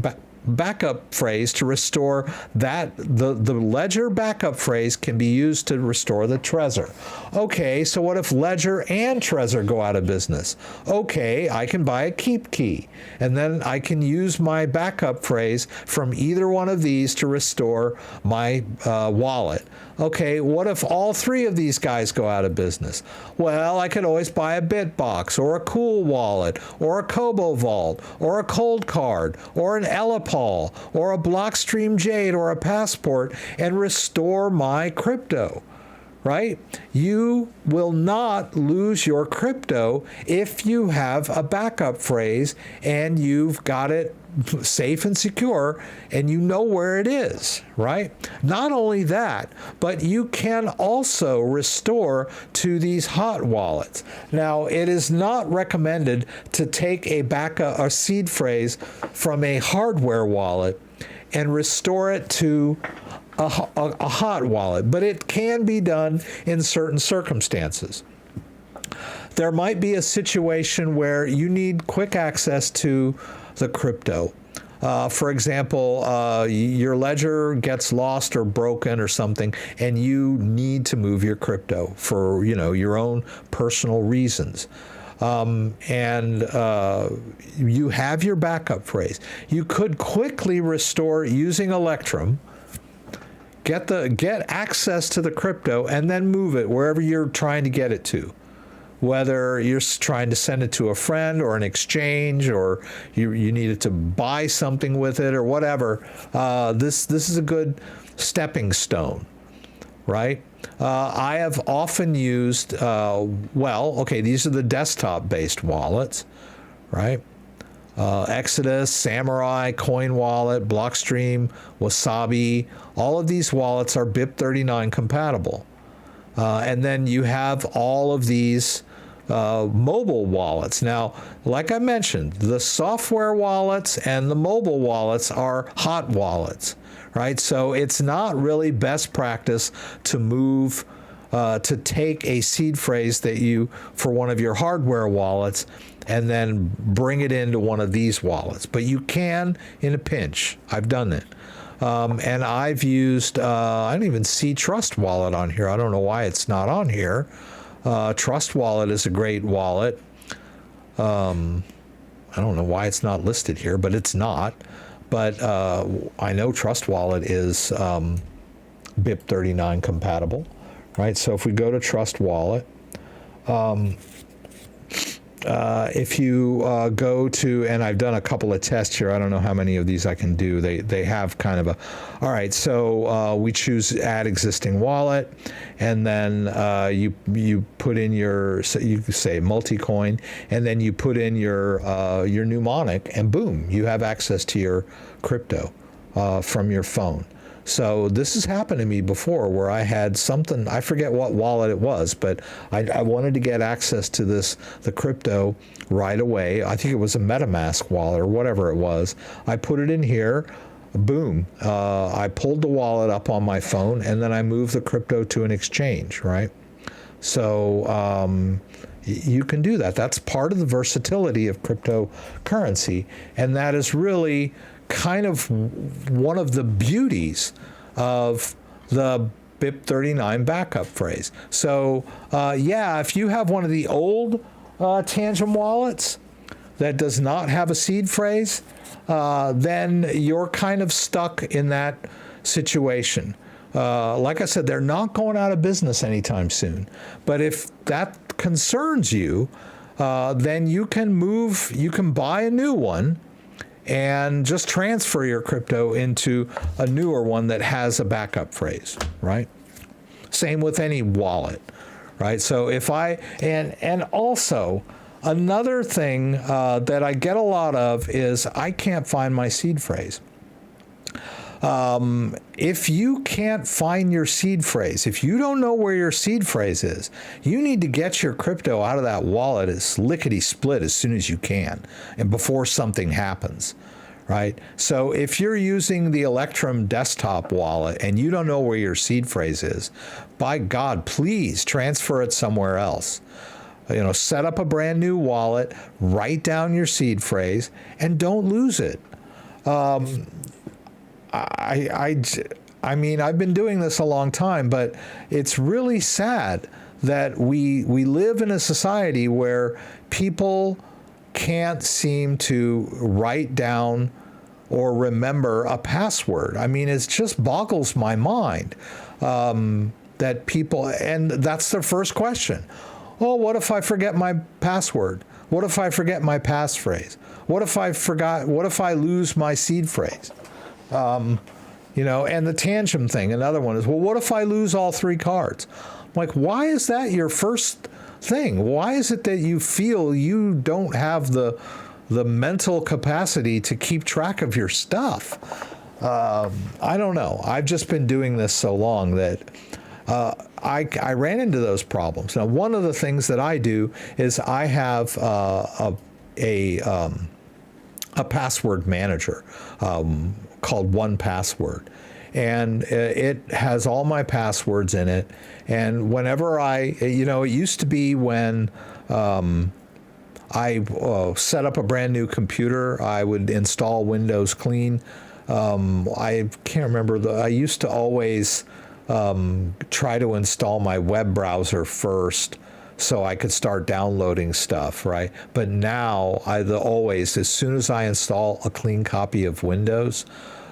backup phrase to restore that. The ledger backup phrase can be used to restore the Trezor. Okay, so what if ledger and Trezor go out of business? Okay, I can buy a keep key, and then I can use my backup phrase from either one of these to restore my wallet. Okay, what if all three of these guys go out of business? Well, I could always buy a Bitbox or a Cool Wallet or a Kobo Vault or a Cold Card or an Elipal or a Blockstream Jade or a Passport and restore my crypto, right? You will not lose your crypto if you have a backup phrase and you've got it safe and secure and you know where it is, right? Not only that, but you can also restore to these hot wallets. Now, it is not recommended to take a backup or seed phrase from a hardware wallet and restore it to a hot wallet, but it can be done in certain circumstances. There might be a situation where you need quick access to the crypto. For example, your ledger gets lost or broken or something, and you need to move your crypto for your own personal reasons. And you have your backup phrase. You could quickly restore using Electrum, get access to the crypto, and then move it wherever you're trying to get it to. Whether you're trying to send it to a friend or an exchange, or you needed to buy something with it or whatever, this is a good stepping stone, right? I have often used, these are the desktop-based wallets, right? Exodus, Samurai, Coin Wallet, Blockstream, Wasabi, all of these wallets are BIP39 compatible. And then you have all of these mobile wallets. Now, like I mentioned, the software wallets and the mobile wallets are hot wallets, right? So it's not really best practice to move, to take a seed phrase that you, for one of your hardware wallets, and then bring it into one of these wallets. But you can in a pinch. I've done it. And I've used, I don't even see Trust Wallet on here. I don't know why it's not on here. Trust Wallet is a great wallet. I don't know why it's not listed here, but it's not. But I know Trust Wallet is BIP39 compatible, right? So if we go to Trust Wallet, if you go to, and I've done a couple of tests here, I don't know how many of these I can do. They have kind of a, all right, so we choose add existing wallet, and then you put in your, so you say multi-coin, and then you put in your mnemonic, and boom, you have access to your crypto from your phone. So this has happened to me before where I had something, I forget what wallet it was, but I wanted to get access to the crypto right away. I think it was a MetaMask wallet or whatever it was. I put it in here, boom. I pulled the wallet up on my phone, and then I moved the crypto to an exchange, right? So you can do that. That's part of the versatility of cryptocurrency, and that is really kind of one of the beauties of the BIP39 backup phrase. So yeah, if you have one of the old Tangem wallets that does not have a seed phrase, then you're kind of stuck in that situation. Like I said, they're not going out of business anytime soon. But if that concerns you, then you can buy a new one and just transfer your crypto into a newer one that has a backup phrase, right? Same with any wallet, right? So if and also another thing that I get a lot of is I can't find my seed phrase. If you can't find your seed phrase, if you don't know where your seed phrase is, you need to get your crypto out of that wallet as lickety-split as soon as you can and before something happens, right? So if you're using the Electrum desktop wallet and you don't know where your seed phrase is, by God, please transfer it somewhere else. You know, set up a brand new wallet, write down your seed phrase, and don't lose it. I mean, I've been doing this a long time, but it's really sad that we live in a society where people can't seem to write down or remember a password. I mean, it just boggles my mind that people, and that's their first question. Oh, what if I forget my password? What if I forget my passphrase? What if I lose my seed phrase? You know, and the Tangem thing, another one is, well, what if I lose all three cards? I'm like, why is that your first thing? Why is it that you feel you don't have the mental capacity to keep track of your stuff? I don't know. I've just been doing this so long that I ran into those problems. Now, one of the things that I do is I have a password manager called 1Password, and it has all my passwords in it. And whenever it used to be when I set up a brand new computer, I would install Windows Clean. I can't remember, I used to always try to install my web browser first so I could start downloading stuff, right? But now, always, as soon as I install a clean copy of Windows,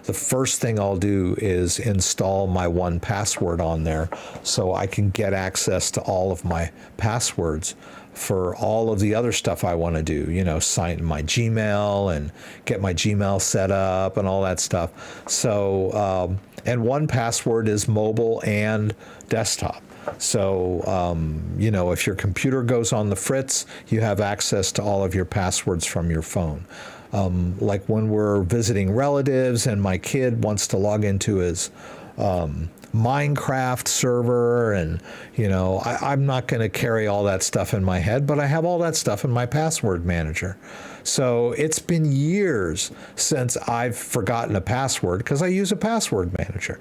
the first thing I'll do is install my 1Password on there so I can get access to all of my passwords for all of the other stuff I want to do, you know, sign my Gmail and get my Gmail set up and all that stuff. So, and 1Password is mobile and desktop. So, you know, if your computer goes on the fritz, you have access to all of your passwords from your phone. Like when we're visiting relatives and my kid wants to log into his Minecraft server, and I'm not going to carry all that stuff in my head, but I have all that stuff in my password manager. So it's been years since I've forgotten a password because I use a password manager.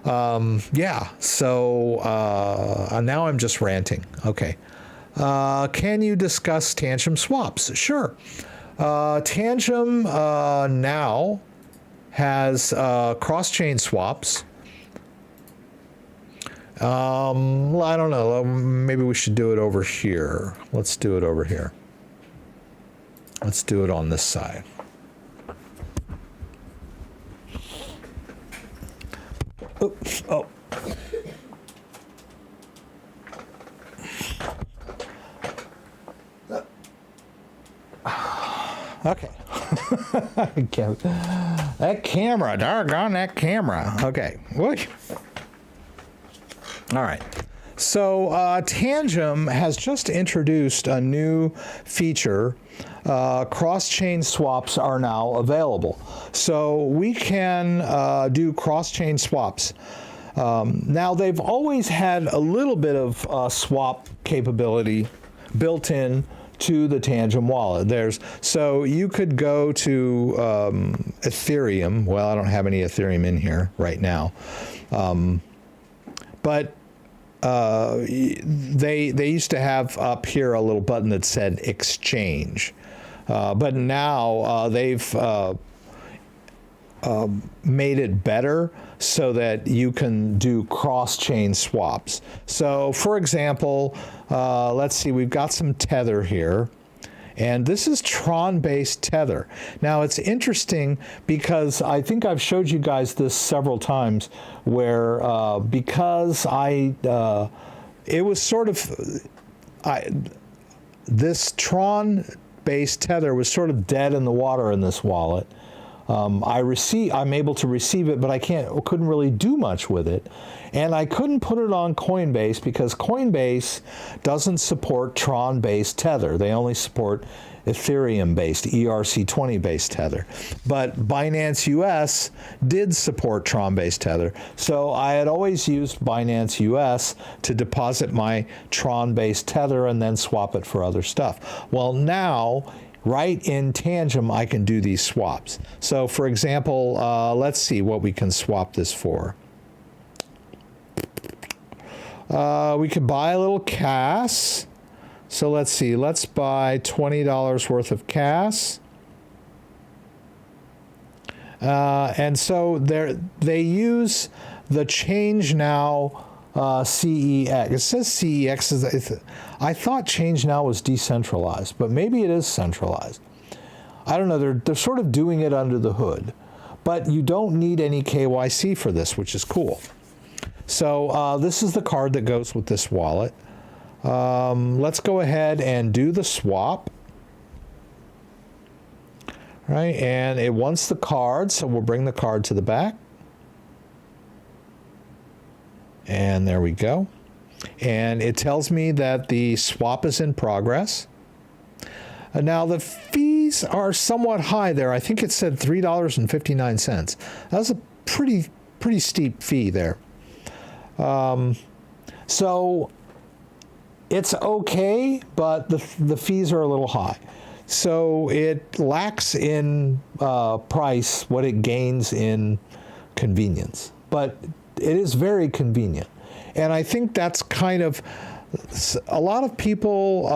Yeah, so now I'm just ranting. Okay. Can you discuss Tangem swaps? Sure. Tangem now has cross-chain swaps. I don't know. Maybe we should do it over here. Let's do it over here. Let's do it on this side. Oops. Oh. Okay. That camera, doggone that camera. Okay. Whoosh. All right. So Tangem has just introduced a new feature. Cross-chain swaps are now available. So we can do cross-chain swaps. Now, they've always had a little bit of swap capability built in to the Tangem wallet. So you could go to Ethereum. Well, I don't have any Ethereum in here right now. But they used to have up here a little button that said exchange. But now they've made it better so that you can do cross-chain swaps. So, for example, let's see, we've got some Tether here. And this is Tron-based Tether. Now, it's interesting because I think I've showed you guys this several times where because it was sort of, this Tron-based Tether was sort of dead in the water in this wallet. I'm able to receive it, but I couldn't really do much with it. And I couldn't put it on Coinbase because Coinbase doesn't support Tron-based Tether. They only support Ethereum-based, ERC20-based Tether. But Binance US did support Tron-based Tether. So I had always used Binance US to deposit my Tron-based Tether and then swap it for other stuff. Well, now, right in Tangem, I can do these swaps. So, for example, let's see what we can swap this for. We could buy a little CAS. So let's see. Let's buy $20 worth of CAS. And so they use the Change Now CEX. It says CEX. I thought Change Now was decentralized, but maybe it is centralized. I don't know. They're sort of doing it under the hood. But you don't need any KYC for this, which is cool. So this is the card that goes with this wallet. Let's go ahead and do the swap. Right, and it wants the card, so we'll bring the card to the back. And there we go. And it tells me that the swap is in progress. Now the fees are somewhat high there. I think it said $3.59. That's a pretty steep fee there. So it's okay, but the fees are a little high. So it lacks in price what it gains in convenience, but it is very convenient. And I think that's kind of, a lot of people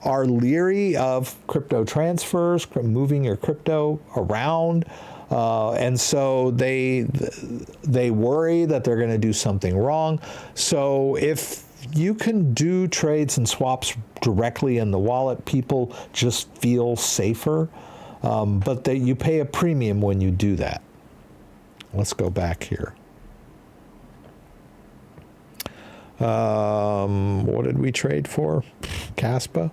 are leery of crypto transfers, moving your crypto around. And so they worry that they're going to do something wrong. So if you can do trades and swaps directly in the wallet, people just feel safer. But you pay a premium when you do that. Let's go back here. What did we trade for? Caspa?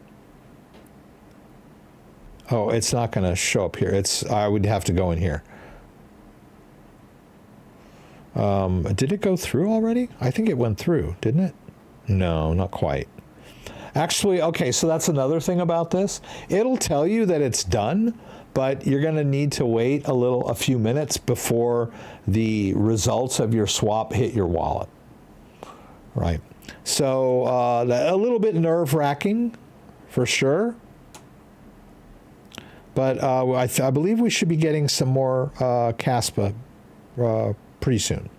Oh, it's not going to show up here. I would have to go in here. Did it go through already? I think it went through, didn't it? No, not quite. Actually, okay, so that's another thing about this. It'll tell you that it's done, but you're going to need to wait a few minutes before the results of your swap hit your wallet, right? So a little bit nerve-wracking for sure, but I believe we should be getting some more CASPA pretty soon.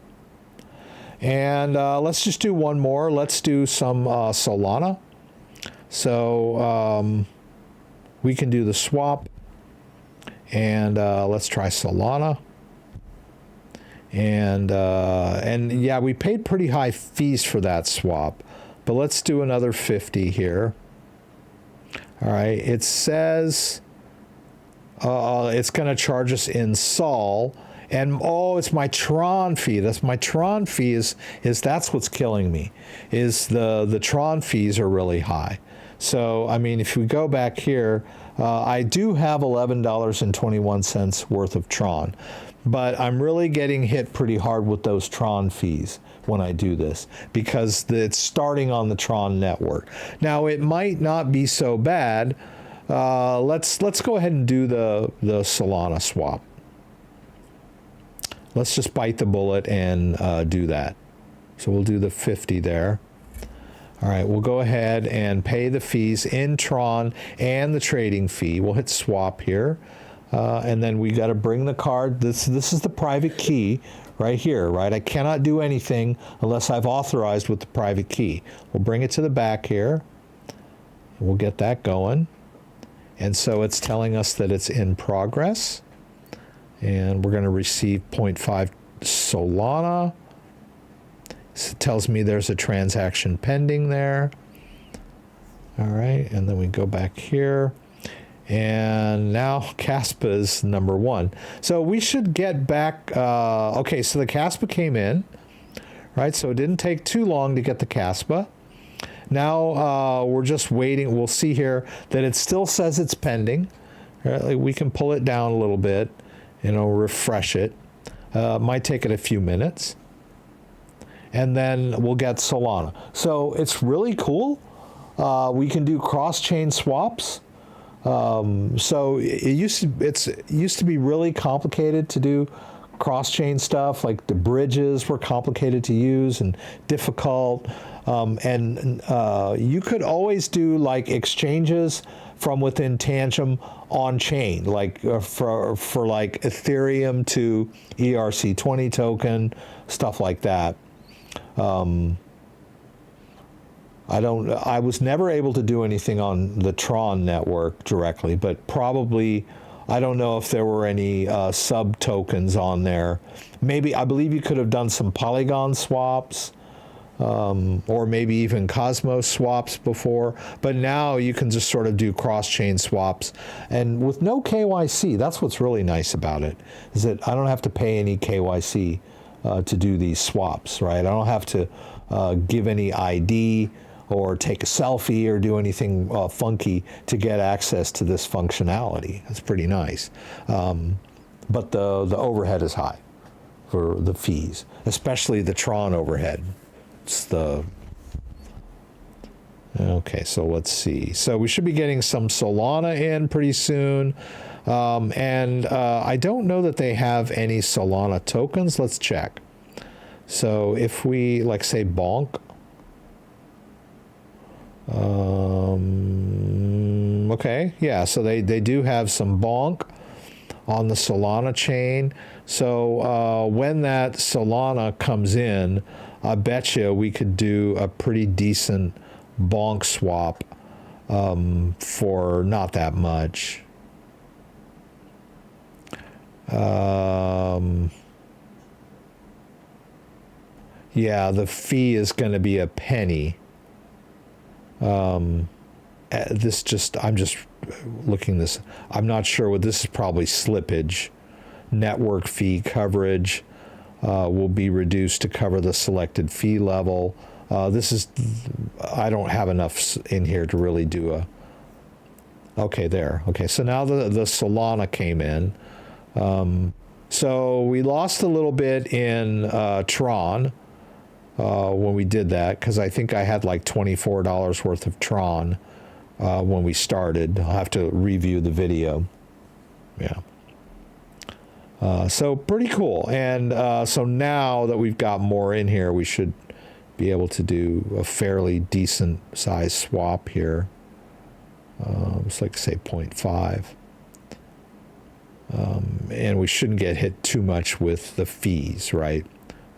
And let's just do one more. Let's do some Solana. So we can do the swap, and let's try Solana. And yeah, we paid pretty high fees for that swap, but let's do another 50 here. All right, it says it's going to charge us in Sol, and oh, it's my Tron fee. That's my Tron fee is that's what's killing me. Is the Tron fees are really high. So I mean, if we go back here, I do have $11.21 worth of Tron, but I'm really getting hit pretty hard with those Tron fees when I do this, because it's starting on the Tron network. Now it might not be so bad. Let's go ahead and do the Solana swap. Let's just bite the bullet and do that. So we'll do the 50 there. All right, we'll go ahead and pay the fees in Tron and the trading fee. We'll hit swap here. And then we got to bring the card. This is the private key right here, right? I cannot do anything unless I've authorized with the private key. We'll bring it to the back here. We'll get that going. And so it's telling us that it's in progress. And we're going to receive 0.5 Solana. So it tells me there's a transaction pending there. All right, and then we go back here. And now CASPA is number 1. So we should get back, okay, so the CASPA came in, right? So it didn't take too long to get the CASPA. Now we're just waiting. We'll see here that it still says it's pending. Right? Like we can pull it down a little bit, and it'll refresh it. Might take it a few minutes. And then we'll get Solana. So it's really cool. We can do cross-chain swaps. So it used to be really complicated to do cross-chain stuff. Like the bridges were complicated to use and difficult. And you could always do like exchanges from within Tangem on chain, like for like Ethereum to ERC20 token, stuff like that. I was never able to do anything on the Tron network directly, but probably, I don't know if there were any sub tokens on there. Maybe, I believe you could have done some Polygon swaps, or maybe even Cosmos swaps before, but now you can just sort of do cross-chain swaps, and with no KYC. That's what's really nice about it, is that I don't have to pay any KYC to do these swaps, right? I don't have to give any ID or take a selfie or do anything funky to get access to this functionality. That's pretty nice. But the overhead is high for the fees, especially the Tron overhead. It's the... Okay, so let's see. So we should be getting some Solana in pretty soon. And I don't know that they have any Solana tokens. Let's check. So if we, like, say Bonk. Okay, yeah, so they do have some Bonk on the Solana chain. So when that Solana comes in, I bet you we could do a pretty decent Bonk swap for not that much. Yeah, the fee is going to be a penny. I'm just looking this. I'm not sure what this is. Probably slippage. Network fee coverage will be reduced to cover the selected fee level. I don't have enough in here to really do a. Okay, there. Okay, so now the Solana came in. So we lost a little bit in Tron when we did that, because I think I had like $24 worth of Tron when we started. I'll have to review the video. Yeah. So pretty cool. And so now that we've got more in here, we should be able to do a fairly decent size swap here. It's like, say, 0.5. And we shouldn't get hit too much with the fees, right?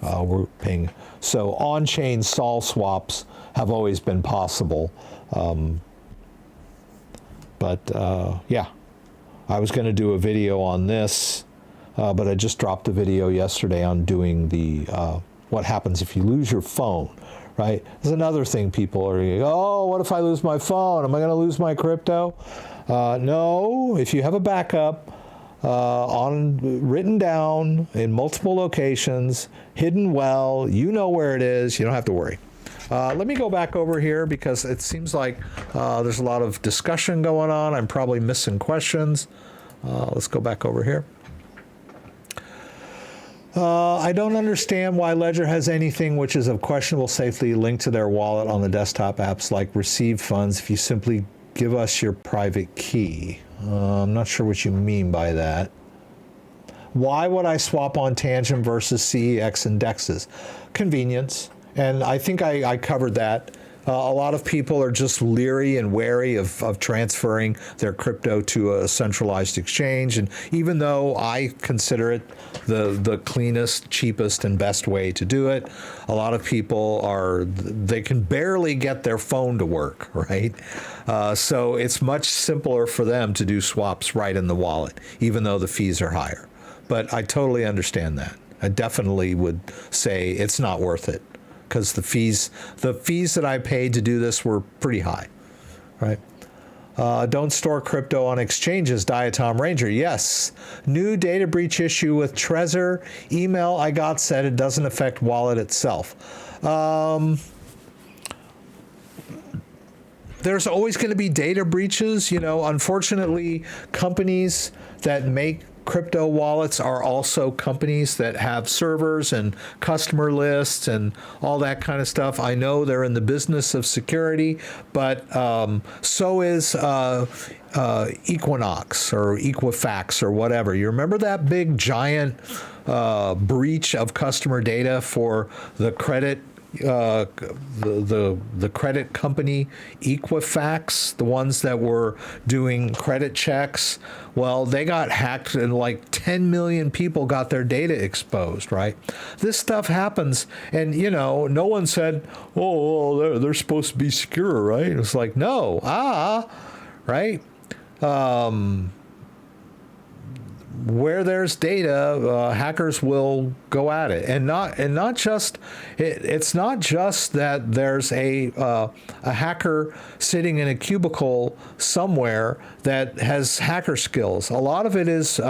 We're paying. So on-chain sol swaps have always been possible. Yeah, I was going to do a video on this, but I just dropped a video yesterday on doing the what happens if you lose your phone, right? There's another thing people are going, oh, what if I lose my phone? Am I going to lose my crypto? No, if you have a backup written down in multiple locations, hidden well, you know where it is, you don't have to worry. Let me go back over here because it seems like there's a lot of discussion going on. I'm probably missing questions. Let's go back over here. I don't understand why Ledger has anything which is of questionable safety linked to their wallet on the desktop apps like receive funds if you simply give us your private key. I'm not sure what you mean by that. Why would I swap on Tangem versus CEX indexes? Convenience. And I think I covered that. A lot of people are just leery and wary of transferring their crypto to a centralized exchange. And even though I consider it the cleanest, cheapest, and best way to do it, a lot of people they can barely get their phone to work, right? So it's much simpler for them to do swaps right in the wallet, even though the fees are higher. But I totally understand that. I definitely would say it's not worth it, because the fees that I paid to do this were pretty high, right? Don't store crypto on exchanges, Diatom Ranger. Yes. New data breach issue with Trezor. Email I got said it doesn't affect wallet itself. There's always going to be data breaches. You know, unfortunately, companies that make crypto wallets are also companies that have servers and customer lists and all that kind of stuff. I know they're in the business of security, but so is Equinox or Equifax or whatever. You remember that big giant breach of customer data for the credit the credit company Equifax, the ones that were doing credit checks? Well, they got hacked and like 10 million people got their data exposed, right? This stuff happens, and you know, no one said, oh, they're supposed to be secure, right? It's like, no, right? Where there's data, hackers will go at it, and not just it's not just that there's a hacker sitting in a cubicle somewhere that has hacker skills. A lot of it is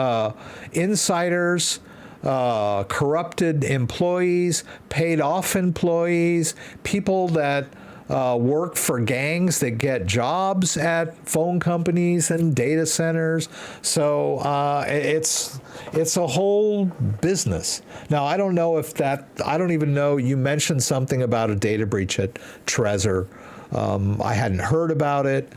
insiders, corrupted employees, paid off employees, people that work for gangs that get jobs at phone companies and data centers. So it's a whole business. Now, I don't know if I don't even know, you mentioned something about a data breach at Trezor. I hadn't heard about it.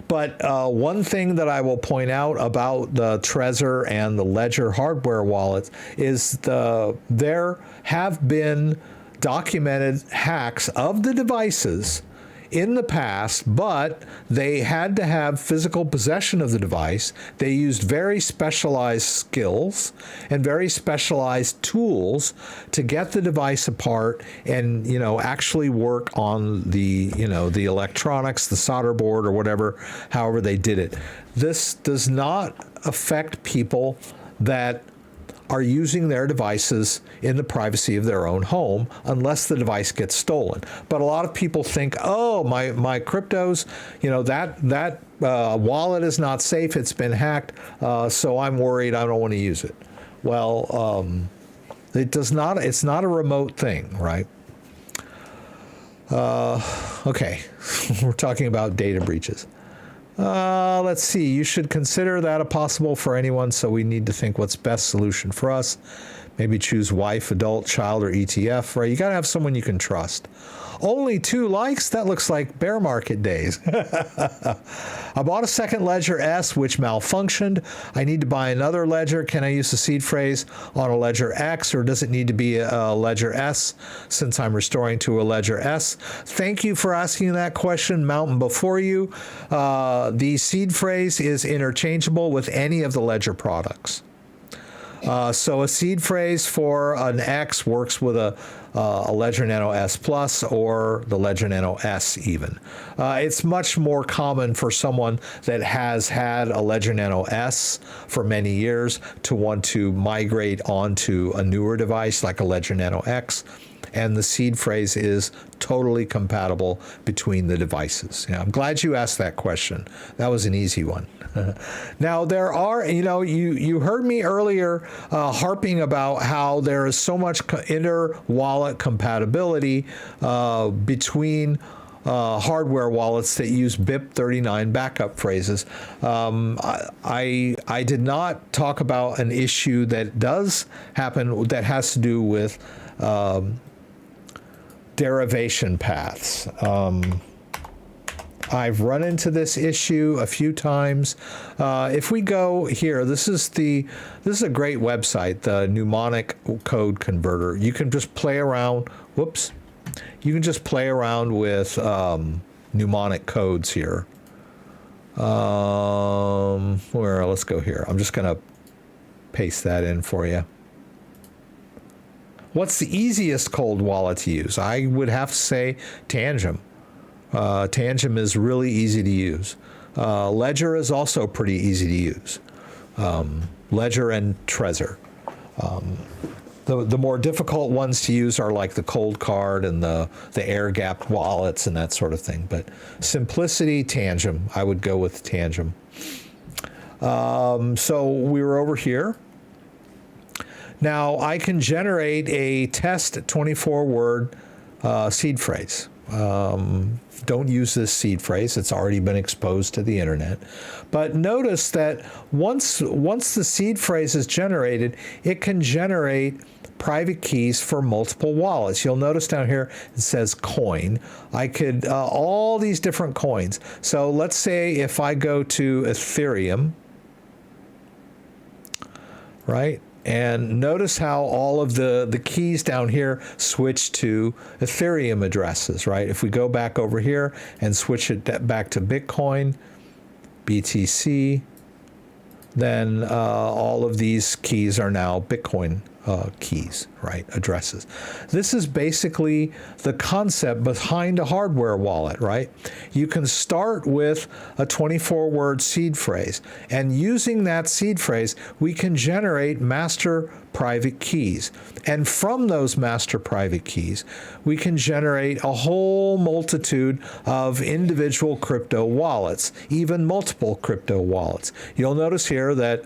But one thing that I will point out about the Trezor and the Ledger hardware wallets is there have been documented hacks of the devices in the past, but they had to have physical possession of the device. They used very specialized skills and very specialized tools to get the device apart and, you know, actually work on the, you know, the electronics, the solder board or whatever, however they did it. This does not affect people that are using their devices in the privacy of their own home unless the device gets stolen. But a lot of people think, oh, my cryptos, you know, that wallet is not safe, it's been hacked, so I'm worried, I don't want to use it. Well, it's not a remote thing, right? Okay, we're talking about data breaches. Let's see. You should consider that a possible for anyone, so we need to think what's best solution for us. Maybe choose wife, adult, child, or ETF, right? You got to have someone you can trust. Only 2 likes? That looks like bear market days. I bought a second ledger S which malfunctioned. I need to buy another ledger. Can I use the seed phrase on a ledger X, or does it need to be a ledger S since I'm restoring to a ledger S? Thank you for asking that question, Mountain Before You. The seed phrase is interchangeable with any of the ledger products. So a seed phrase for an X works with a Ledger Nano S Plus or the Ledger Nano S even. It's much more common for someone that has had a Ledger Nano S for many years to want to migrate onto a newer device like a Ledger Nano X. And the seed phrase is totally compatible between the devices. Yeah, I'm glad you asked that question. That was an easy one. Now, there are, you heard me earlier harping about how there is so much inter-wallet compatibility between hardware wallets that use BIP39 backup phrases. I did not talk about an issue that does happen that has to do with derivation paths. I've run into this issue a few times. If we go here, this is a great website, the Mnemonic Code Converter. You can just play around. Whoops. You can just play around with mnemonic codes here. Let's go here. I'm just going to paste that in for you. What's the easiest cold wallet to use? I would have to say Tangem. Tangem is really easy to use. Ledger is also pretty easy to use. Ledger and Trezor. The more difficult ones to use are like the Cold Card and the air-gapped wallets and that sort of thing. But simplicity, Tangem. I would go with Tangem. So we were over here. Now, I can generate a test 24-word seed phrase. Don't use this seed phrase. It's already been exposed to the internet. But notice that once the seed phrase is generated, it can generate private keys for multiple wallets. You'll notice down here it says coin. I could, all these different coins. So let's say if I go to Ethereum, right? And notice how all of the keys down here switch to Ethereum addresses, right? If we go back over here and switch it back to Bitcoin, BTC, then all of these keys are now Bitcoin keys, right? Addresses. This is basically the concept behind a hardware wallet, right? You can start with a 24-word seed phrase, and using that seed phrase, we can generate master private keys. And from those master private keys, we can generate a whole multitude of individual crypto wallets, even multiple crypto wallets. You'll notice here that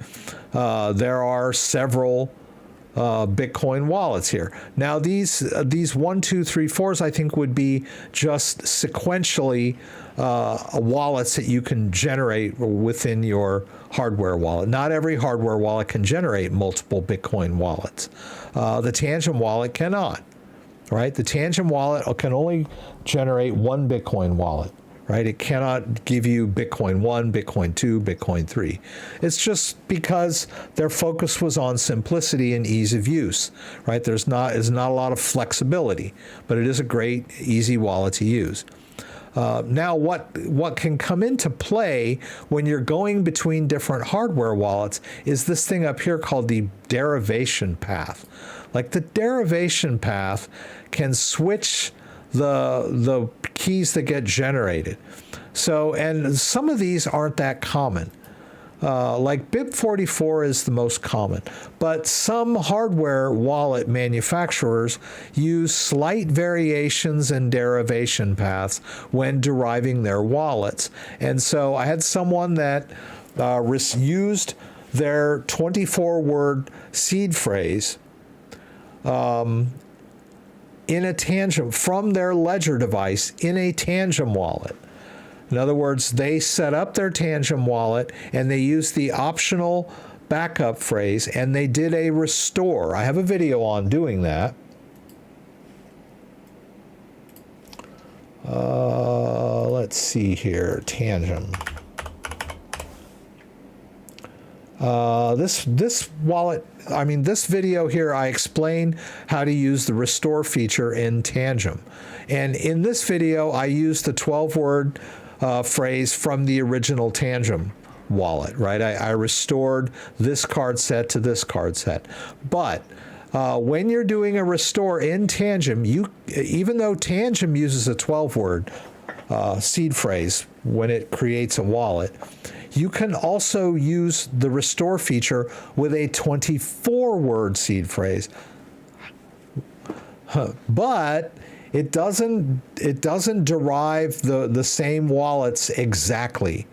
there are several Bitcoin wallets here. Now these 1, 2, 3, 4s I think would be just sequentially wallets that you can generate within your hardware wallet. Not every hardware wallet can generate multiple Bitcoin wallets. The Tangem wallet cannot, right? The Tangem wallet can only generate one Bitcoin wallet. Right? It cannot give you Bitcoin 1, Bitcoin 2, Bitcoin 3. It's just because their focus was on simplicity and ease of use, right? There's not a lot of flexibility, but it is a great, easy wallet to use. Now, what can come into play when you're going between different hardware wallets is this thing up here called the derivation path. Like the derivation path can switch the keys that get generated. So, and some of these aren't that common. Like BIP44 is the most common, but some hardware wallet manufacturers use slight variations in derivation paths when deriving their wallets. And so I had someone that used their 24-word seed phrase in a Tangem, from their Ledger device in a Tangem wallet. In other words, they set up their Tangem wallet and they used the optional backup phrase and they did a restore. I have a video on doing that. Let's see here, Tangem. This wallet, this video here, I explain how to use the restore feature in Tangem. And in this video, I used the 12-word phrase from the original Tangem wallet, right? I restored this card set to this card set. But when you're doing a restore in Tangem, even though Tangem uses a 12-word seed phrase when it creates a wallet, you can also use the restore feature with a 24-word seed phrase. But it doesn't derive the same wallets exactly.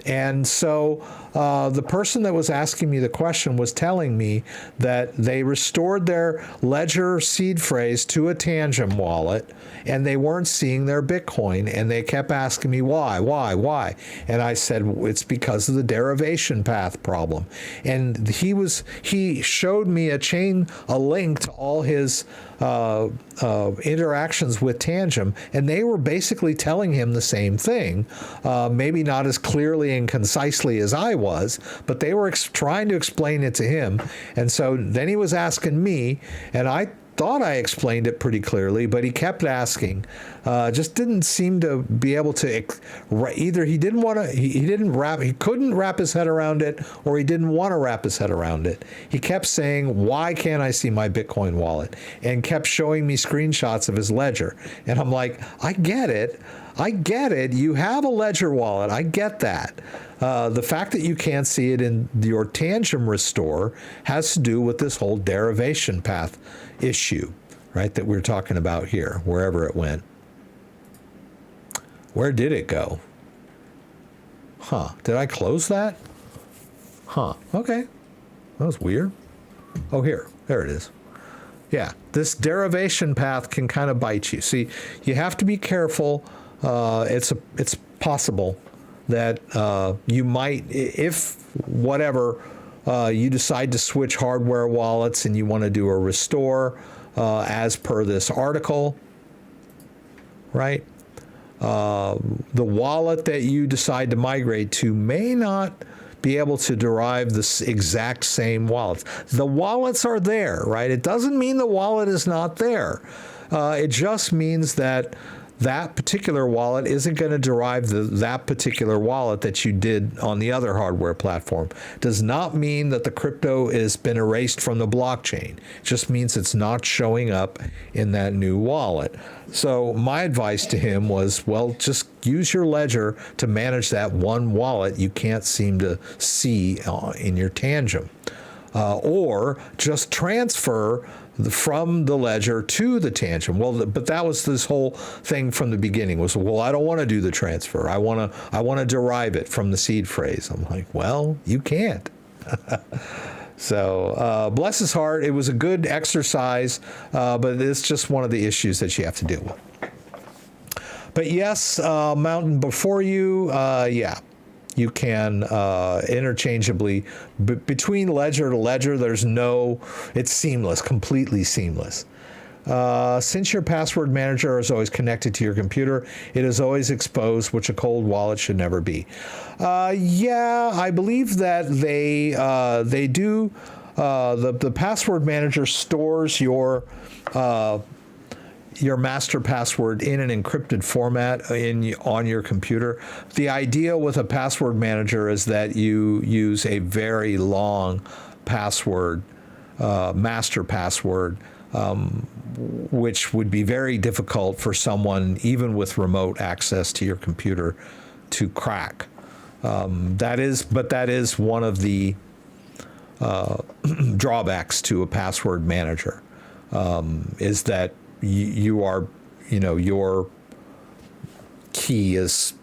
And so the person that was asking me the question was telling me that they restored their Ledger seed phrase to a Tangem wallet, and they weren't seeing their Bitcoin, and they kept asking me why? And I said, it's because of the derivation path problem. And he showed me a link to all his interactions with Tangem, and they were basically telling him the same thing, maybe not as clearly and concisely as I was, but they were trying to explain it to him. And so then he was asking me, and I thought I explained it pretty clearly, but he kept asking. Just didn't seem to be able to either. He couldn't wrap his head around it, or he didn't want to wrap his head around it. He kept saying, why can't I see my Bitcoin wallet? And kept showing me screenshots of his Ledger. And I'm like, I get it. You have a Ledger wallet. I get that. The fact that you can't see it in your Tangem restore has to do with this whole derivation path issue, right, that we're talking about here, wherever it went. Where did it go? Did I close that? Okay. That was weird. Oh, there it is. Yeah, this derivation path can kind of bite you. See, you have to be careful. It's possible that you might, if whatever, you decide to switch hardware wallets and you want to do a restore as per this article, right? The wallet that you decide to migrate to may not be able to derive the exact same wallets. The wallets are there, right? It doesn't mean the wallet is not there. It just means that that particular wallet isn't going to derive that particular wallet that you did on the other hardware platform. Does not mean that the crypto has been erased from the blockchain. It just means it's not showing up in that new wallet. So my advice to him was, well, just use your Ledger to manage that one wallet you can't seem to see in your Tangem. Or just transfer from the Ledger to the Tangem. Well, but that was this whole thing from the beginning was, well, I don't want to do the transfer. I want to derive it from the seed phrase. I'm like, well, you can't. So bless his heart. It was a good exercise, but it's just one of the issues that you have to deal with. But yes, Mountain before you, yeah. You can interchangeably, between ledger to ledger, it's seamless, completely seamless. Since your password manager is always connected to your computer, it is always exposed, which a cold wallet should never be. Yeah, I believe that they do. The password manager stores your master password in an encrypted format on your computer. The idea with a password manager is that you use a very long password, master password, which would be very difficult for someone, even with remote access to your computer, to crack. That is one of the drawbacks to a password manager, is that your key is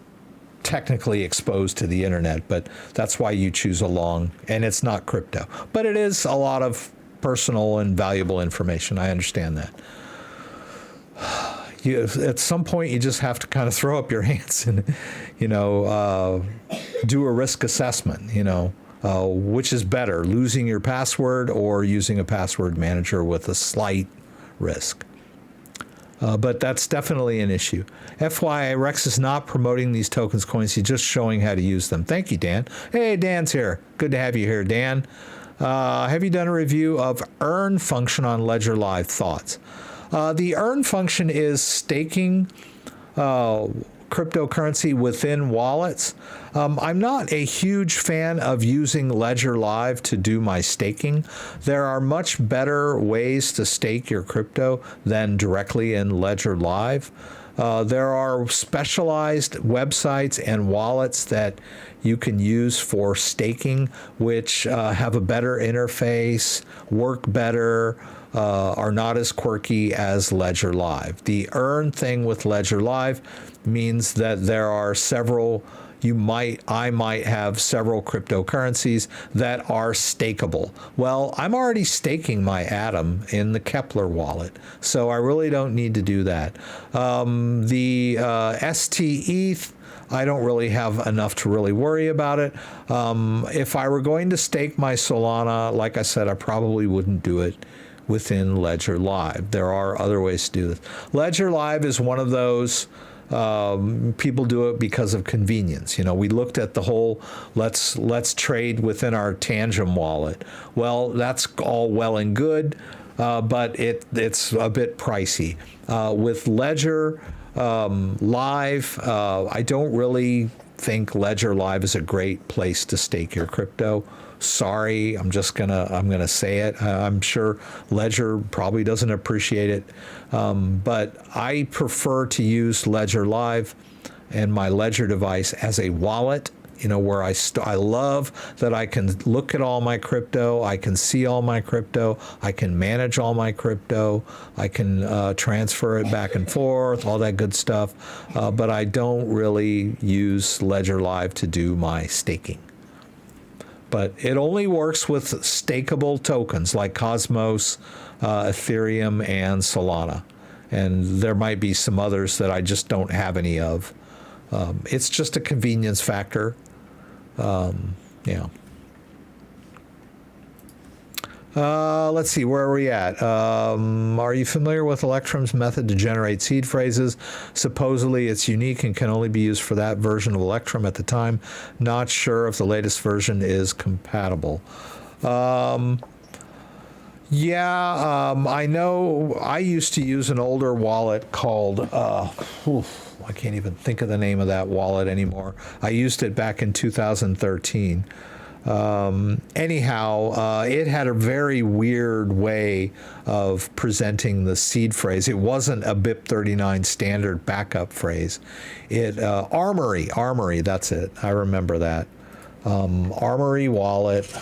technically exposed to the internet, but that's why you choose a long, and it's not crypto, but it is a lot of personal and valuable information. I understand that. At some point, you just have to kind of throw up your hands and, do a risk assessment, which is better, losing your password or using a password manager with a slight risk. But that's definitely an issue. FYI, Rex is not promoting these tokens coins. He's just showing how to use them. Thank you, Dan. Hey, Dan's here. Good to have you here, Dan. Have you done a review of earn function on Ledger Live? Thoughts? The earn function is staking cryptocurrency within wallets. I'm not a huge fan of using Ledger Live to do my staking. There are much better ways to stake your crypto than directly in Ledger Live. There are specialized websites and wallets that you can use for staking, which have a better interface, work better, are not as quirky as Ledger Live. The earn thing with Ledger Live means that there are several, I might have several cryptocurrencies that are stakeable. Well, I'm already staking my Atom in the Kepler wallet, so I really don't need to do that. The STETH, I don't really have enough to really worry about it. If I were going to stake my Solana, like I said, I probably wouldn't do it within Ledger Live. There are other ways to do this. Ledger Live is one of those, people do it because of convenience. We looked at the whole, let's trade within our Tangem wallet. Well, that's all well and good, but it's a bit pricey. With Ledger Live, I don't really think Ledger Live is a great place to stake your crypto. Sorry, I'm gonna say it. I'm sure Ledger probably doesn't appreciate it, but I prefer to use Ledger Live and my Ledger device as a wallet. Where I love that I can look at all my crypto, I can see all my crypto, I can manage all my crypto, I can transfer it back and forth, all that good stuff. But I don't really use Ledger Live to do my staking. But it only works with stakeable tokens like Cosmos, Ethereum, and Solana. And there might be some others that I just don't have any of. It's just a convenience factor. Yeah. Let's see, where are we at? Are you familiar with Electrum's method to generate seed phrases? Supposedly it's unique and can only be used for that version of Electrum at the time. Not sure if the latest version is compatible. I know I used to use an older wallet called, I can't even think of the name of that wallet anymore. I used it back in 2013. Anyhow, it had a very weird way of presenting the seed phrase. It wasn't a BIP39 standard backup phrase. Armory, that's it. I remember that. Armory wallet.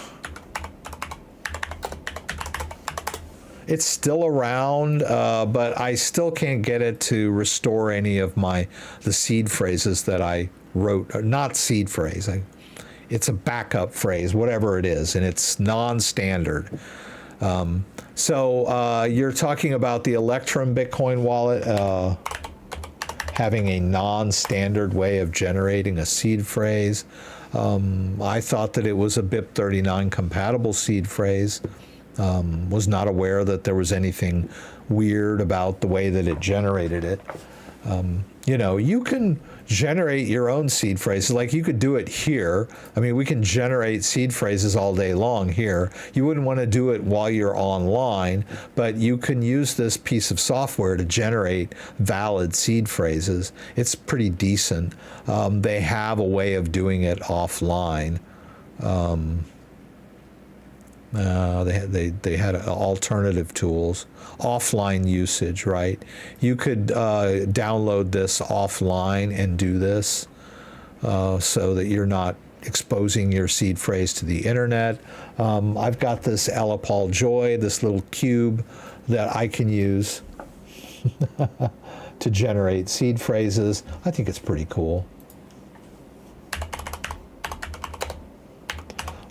It's still around, but I still can't get it to restore any of the seed phrases that I wrote. Not seed phrase. It's a backup phrase, whatever it is, and it's non-standard. So you're talking about the Electrum Bitcoin wallet having a non-standard way of generating a seed phrase. I thought that it was a BIP39 compatible seed phrase. Was not aware that there was anything weird about the way that it generated it. You can generate your own seed phrases. Like you could do it here. I mean, we can generate seed phrases all day long here. You wouldn't want to do it while you're online, but you can use this piece of software to generate valid seed phrases. It's pretty decent. They have a way of doing it offline. They had alternative tools, offline usage, right? You could download this offline and do this so that you're not exposing your seed phrase to the internet. I've got this Alapal Joy, this little cube that I can use to generate seed phrases. I think it's pretty cool.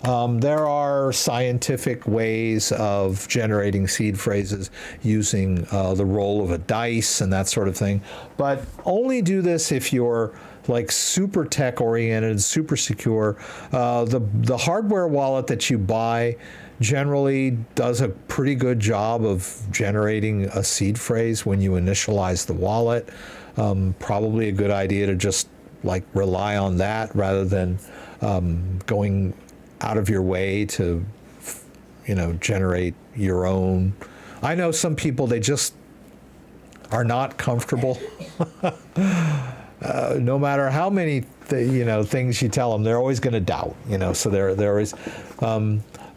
There are scientific ways of generating seed phrases using the roll of a dice and that sort of thing, but only do this if you're like super tech oriented, super secure. The hardware wallet that you buy generally does a pretty good job of generating a seed phrase when you initialize the wallet. Probably a good idea to just like rely on that rather than going out of your way to, generate your own. I know some people, they just are not comfortable. No matter how many things you tell them, they're always going to doubt. So they're always.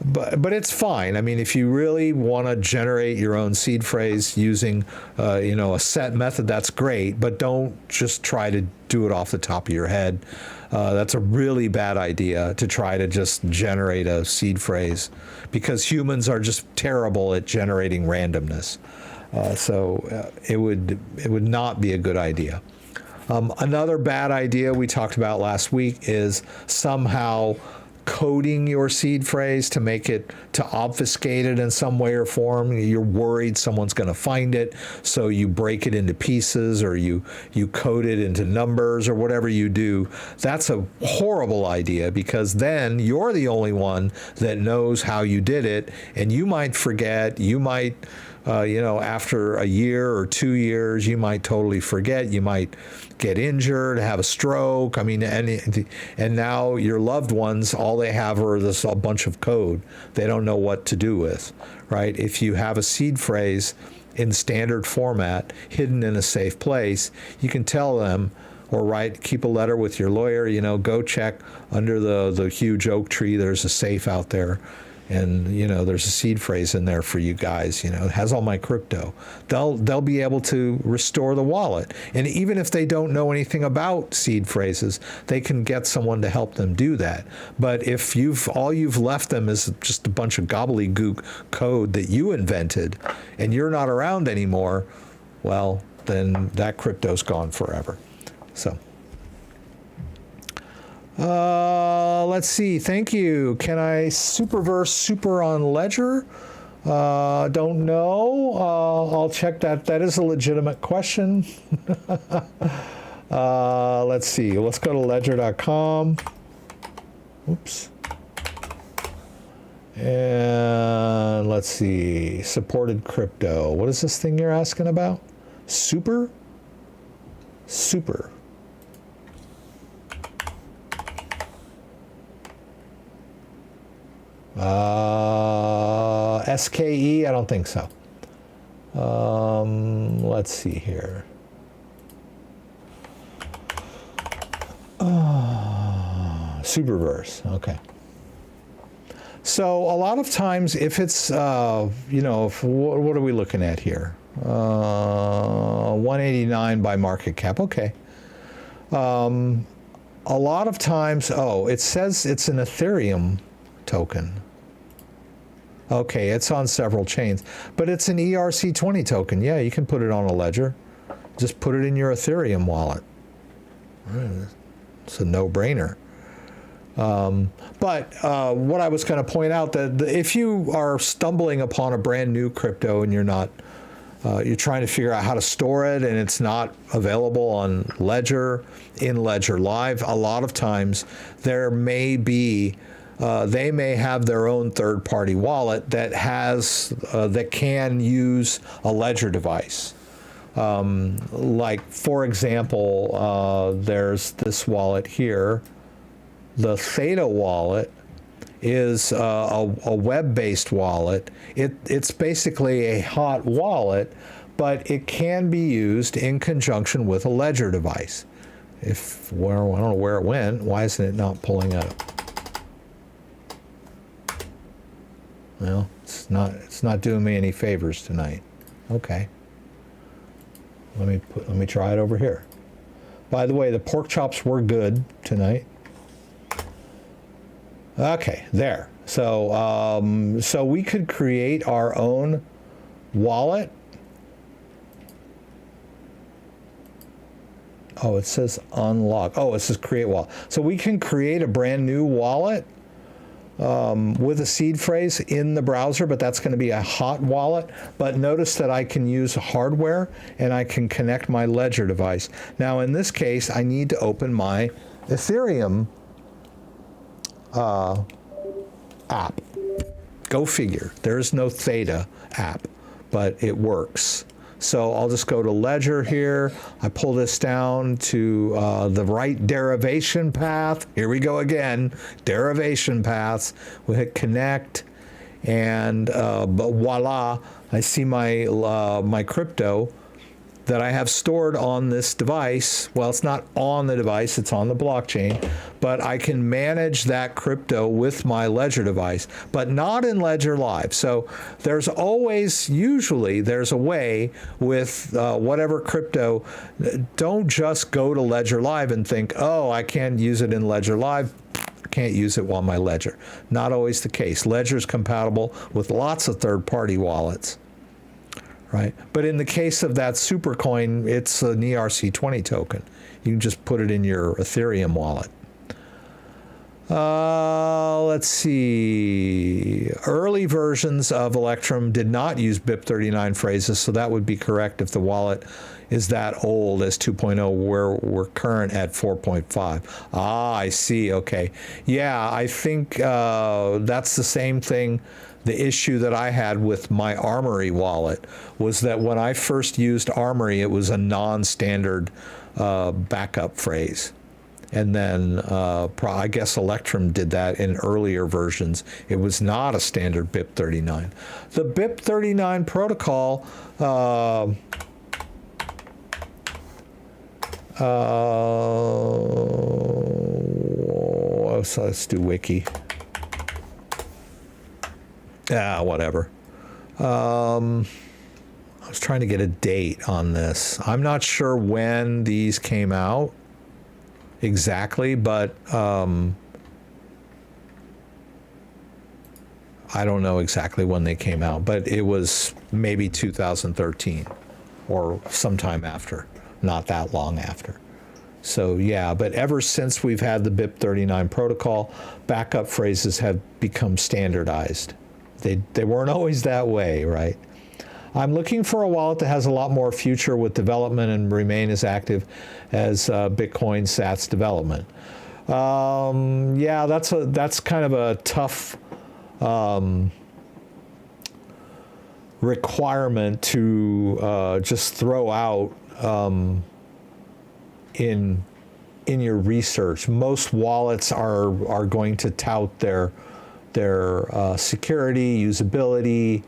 But it's fine. I mean, if you really want to generate your own seed phrase using, a set method, that's great. But don't just try to do it off the top of your head. That's a really bad idea to try to just generate a seed phrase, because humans are just terrible at generating randomness. So it would not be a good idea. Another bad idea we talked about last week is somehow coding your seed phrase to obfuscate it in some way or form. You're worried someone's going to find it, so you break it into pieces, or you code it into numbers, or whatever you do. That's a horrible idea, because then you're the only one that knows how you did it, and you might forget. You might after a year or 2 years, you might totally forget. You might get injured, have a stroke. I mean, and now your loved ones, all they have are a bunch of code they don't know what to do with, right? If you have a seed phrase in standard format, hidden in a safe place, you can tell them, or keep a letter with your lawyer, go check under the huge oak tree. There's a safe out there. And, there's a seed phrase in there for you guys, it has all my crypto. They'll be able to restore the wallet. And even if they don't know anything about seed phrases, they can get someone to help them do that. But if all you've left them is just a bunch of gobbledygook code that you invented, and you're not around anymore, well, then that crypto's gone forever. So. Let's see. Thank you. Can I superverse super on Ledger? Don't know. I'll check that. That is a legitimate question. Let's see. Let's go to ledger.com. Oops. And let's see. Supported crypto. What is this thing you're asking about? Super? Super. SKE? I don't think so. Let's see here. Superverse. Okay. So a lot of times, if it's, what are we looking at here? 189 by market cap. Okay. A lot of times, it says it's an Ethereum token. Okay, it's on several chains, but it's an ERC20 token. Yeah, you can put it on a ledger. Just put it in your Ethereum wallet. It's a no-brainer. But what I was going to point out, that if you are stumbling upon a brand new crypto and you're trying to figure out how to store it, and it's not available on Ledger, in Ledger Live, a lot of times there may be they may have their own third-party wallet that can use a Ledger device. Like, for example, there's this wallet here. The Theta wallet is a web-based wallet. It's basically a hot wallet, but it can be used in conjunction with a Ledger device. I don't know where it went. Why isn't it not pulling up? Well, it's not doing me any favors tonight. Okay. Let me try it over here. By the way, the pork chops were good tonight. Okay, there. So we could create our own wallet. Oh, it says unlock. Oh, it says create wallet. So we can create a brand new wallet with a seed phrase in the browser, but that's going to be a hot wallet. But notice that I can use hardware and I can connect my Ledger device. Now, in this case, I need to open my Ethereum app. Go figure. There's no Theta app, but it works. So I'll just go to Ledger here. I pull this down to the right derivation path. Here we go again, derivation paths. We hit connect, and but voila, I see my my crypto that I have stored on this device. Well, it's not on the device, it's on the blockchain, but I can manage that crypto with my Ledger device, but not in Ledger Live. So there's always, usually there's a way with whatever crypto. Don't just go to Ledger Live and think, oh, I can't use it in Ledger Live. Can't use it on my Ledger. Not always the case. Ledger is compatible with lots of third-party wallets. Right, but in the case of that Supercoin, it's an ERC20 token. You can just put it in your Ethereum wallet. Let's see. Early versions of Electrum did not use BIP39 phrases, so that would be correct if the wallet is that old as 2.0, where we're current at 4.5. Ah, I see. Okay. Yeah, I think that's the same thing. The issue that I had with my Armory wallet was that when I first used Armory, it was a non-standard backup phrase. And then I guess Electrum did that in earlier versions. It was not a standard BIP39. The BIP39 protocol, so let's do wiki. Yeah, whatever. I was trying to get a date on this. I'm not sure when these came out exactly, but I don't know exactly when they came out, but it was maybe 2013 or sometime after, not that long after. So yeah, but ever since we've had the BIP39 protocol, backup phrases have become standardized. They weren't always that way, right? I'm looking for a wallet that has a lot more future with development and remain as active as Bitcoin Sats development. Yeah, that's kind of a tough requirement to just throw out in your research. Most wallets are going to tout their security, usability,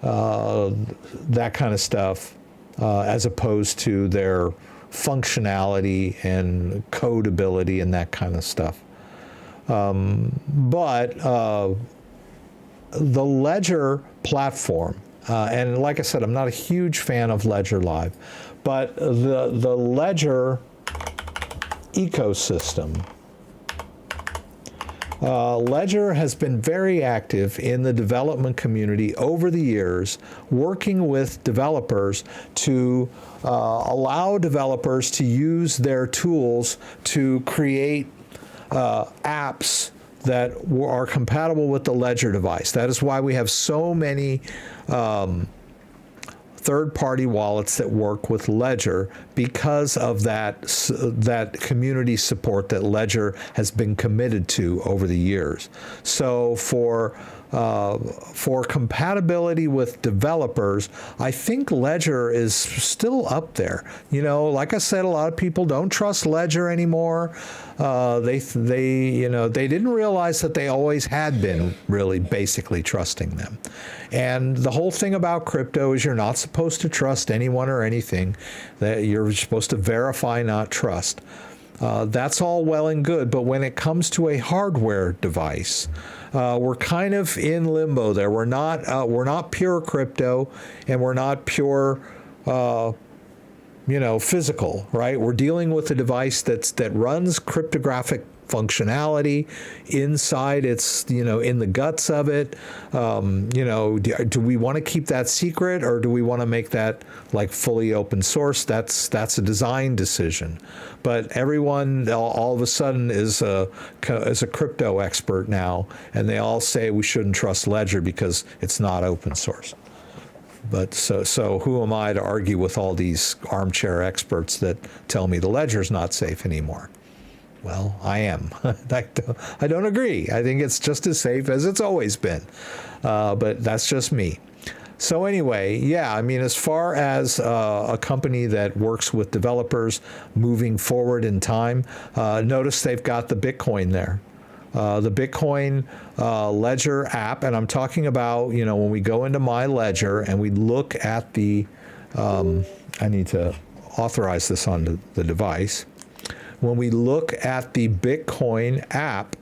that kind of stuff, as opposed to their functionality and codability and that kind of stuff. But the Ledger platform, and like I said, I'm not a huge fan of Ledger Live, but the Ledger ecosystem, Ledger has been very active in the development community over the years, working with developers to allow developers to use their tools to create apps that are compatible with the Ledger device. That is why we have so many third-party wallets that work with Ledger, because of that community support that Ledger has been committed to over the years. So for compatibility with developers, I think Ledger is still up there. You know, like I said, a lot of people don't trust Ledger anymore. They didn't realize that they always had been really basically trusting them. And the whole thing about crypto is you're not supposed to trust anyone or anything. That you're supposed to verify, not trust. That's all well and good, but when it comes to a hardware device, we're kind of in limbo there. We're not pure crypto, and we're not pure, physical, right? We're dealing with a device that runs cryptographic functionality inside its, in the guts of it. Do we want to keep that secret, or do we want to make that like fully open source? That's a design decision. But everyone all of a sudden is a crypto expert now, and they all say we shouldn't trust Ledger because it's not open source. But so who am I to argue with all these armchair experts that tell me the ledger's not safe anymore? Well, I am. I don't agree. I think it's just as safe as it's always been. But that's just me. So anyway, yeah, I mean, as far as a company that works with developers moving forward in time, notice they've got the Bitcoin there. The Bitcoin Ledger app, and I'm talking about, when we go into my ledger and we look at the, I need to authorize this on the device. When we look at the Bitcoin app,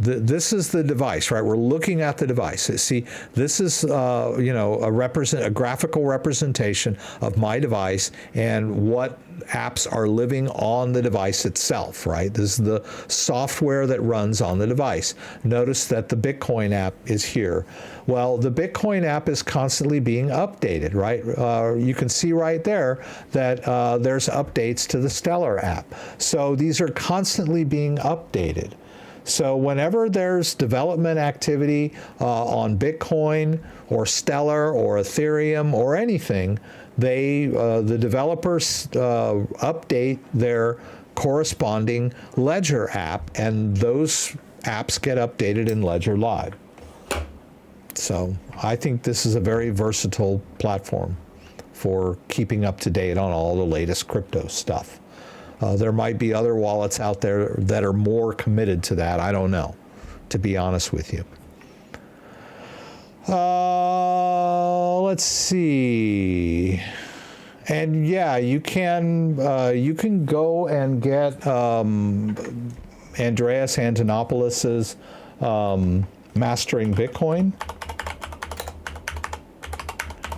this is the device, right? We're looking at the device. See, this is a graphical representation of my device and what apps are living on the device itself, right? This is the software that runs on the device. Notice that the Bitcoin app is here. Well, the Bitcoin app is constantly being updated, right? You can see right there that there's updates to the Stellar app. So these are constantly being updated. So whenever there's development activity on Bitcoin or Stellar or Ethereum or anything, the developers update their corresponding Ledger app, and those apps get updated in Ledger Live. So I think this is a very versatile platform for keeping up to date on all the latest crypto stuff. There might be other wallets out there that are more committed to that. I don't know, to be honest with you. Let's see. And yeah, you can go and get Andreas Antonopoulos's Mastering Bitcoin.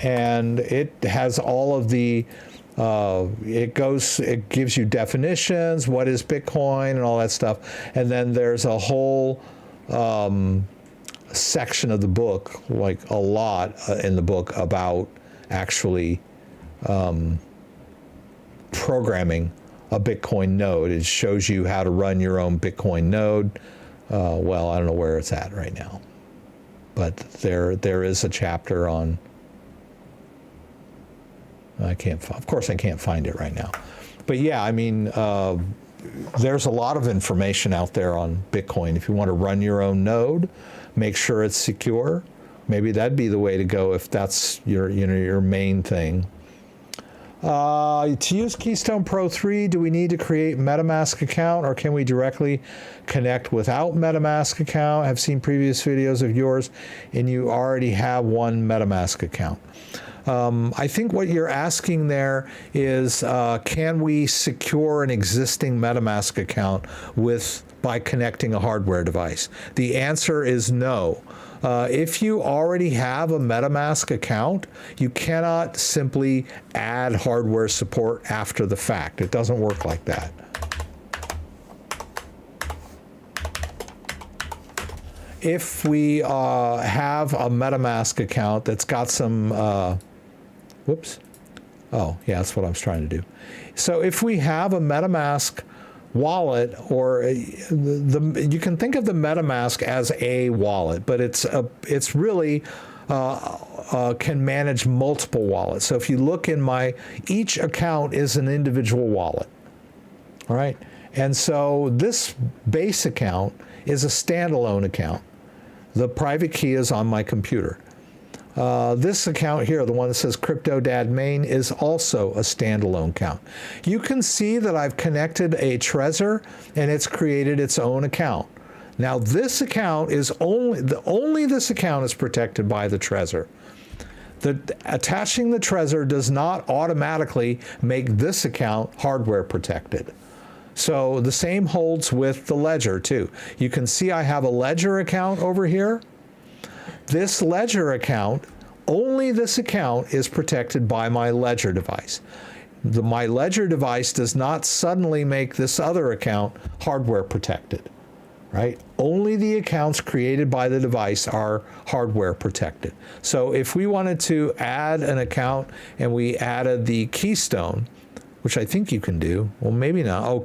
And it has all of the it gives you definitions, what is Bitcoin and all that stuff. And then there's a whole section of the book, like a lot in the book, about actually programming a Bitcoin node. It shows you how to run your own Bitcoin node. Well, I don't know where it's at right now, but there is a chapter on. Of course I can't find it right now. But yeah, I mean, there's a lot of information out there on Bitcoin. If you want to run your own node, make sure it's secure. Maybe that'd be the way to go if that's your main thing. To use Keystone Pro 3, do we need to create MetaMask account, or can we directly connect without MetaMask account? I've seen previous videos of yours and you already have one MetaMask account. I think what you're asking there is, can we secure an existing MetaMask account by connecting a hardware device? The answer is no. If you already have a MetaMask account, you cannot simply add hardware support after the fact. It doesn't work like that. If we have a MetaMask account that's got some whoops. Oh, yeah, that's what I was trying to do. So if we have a MetaMask wallet, or you can think of the MetaMask as a wallet, but it's really can manage multiple wallets. So if you look in each account is an individual wallet. All right. And so this base account is a standalone account. The private key is on my computer. This account here, the one that says CryptoDad Main, is also a standalone account. You can see that I've connected a Trezor and it's created its own account. Now this account is only this account is protected by the Trezor. Attaching the Trezor does not automatically make this account hardware protected. So the same holds with the Ledger too. You can see I have a Ledger account over here. This Ledger account, only this account is protected by my Ledger device. My ledger device does not suddenly make this other account hardware protected, right? Only the accounts created by the device are hardware protected. So if we wanted to add an account and we added the keystone, which I think you can do, well, maybe not. Oh,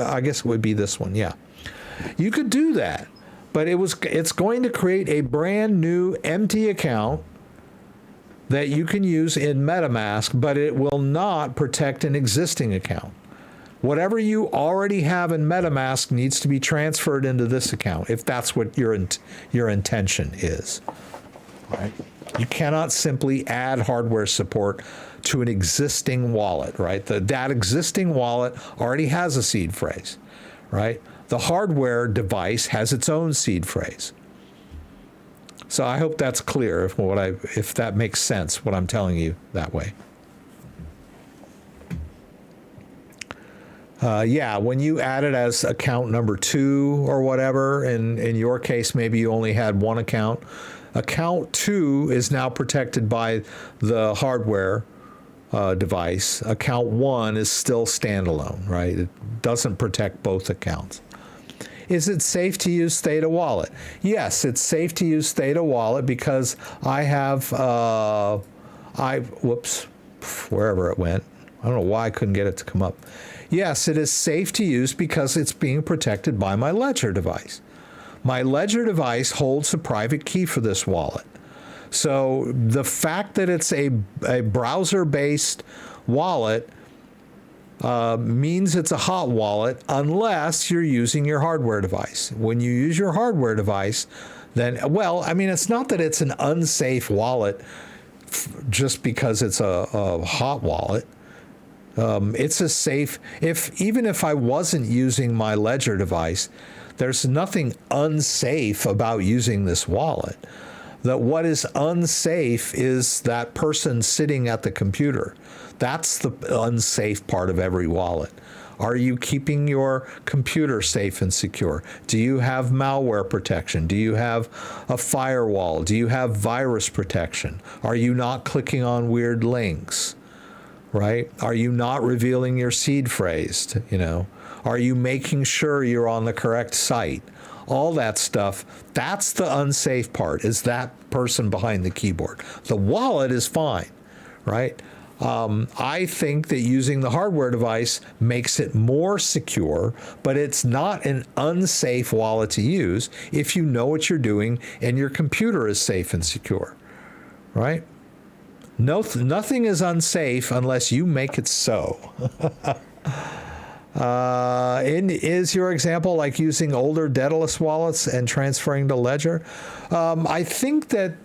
I guess it would be this one, yeah. You could do that, but it's going to create a brand new empty account that you can use in MetaMask, but it will not protect an existing account. Whatever you already have in MetaMask needs to be transferred into this account, if that's what your intention is. Right? You cannot simply add hardware support to an existing wallet, right? That existing wallet already has a seed phrase, right? The hardware device has its own seed phrase. So I hope that's clear if that makes sense, what I'm telling you that way. Yeah, when you add it as account number 2 or whatever, in your case, maybe you only had one account. Account 2 is now protected by the hardware device. Account 1 is still standalone, right? It doesn't protect both accounts. Is it safe to use Theta Wallet? Yes, it's safe to use Theta Wallet because I have, whoops, wherever it went. I don't know why I couldn't get it to come up. Yes, it is safe to use because it's being protected by my Ledger device. My Ledger device holds the private key for this wallet. So the fact that it's a browser-based wallet means it's a hot wallet unless you're using your hardware device. When you use your hardware device, then, well, I mean, it's not that it's an unsafe wallet just because it's a hot wallet. It's a safe, even if I wasn't using my Ledger device, there's nothing unsafe about using this wallet. That what is unsafe is that person sitting at the computer. That's the unsafe part of every wallet. Are you keeping your computer safe and secure? Do you have malware protection? Do you have a firewall? Do you have virus protection? Are you not clicking on weird links? Right? Are you not revealing your seed phrase? Are you making sure you're on the correct site? All that stuff, that's the unsafe part, is that person behind the keyboard. The wallet is fine, right? I think that using the hardware device makes it more secure, but it's not an unsafe wallet to use if you know what you're doing and your computer is safe and secure, right? Nothing is unsafe unless you make it so. Is your example like using older Daedalus wallets and transferring to Ledger? I think that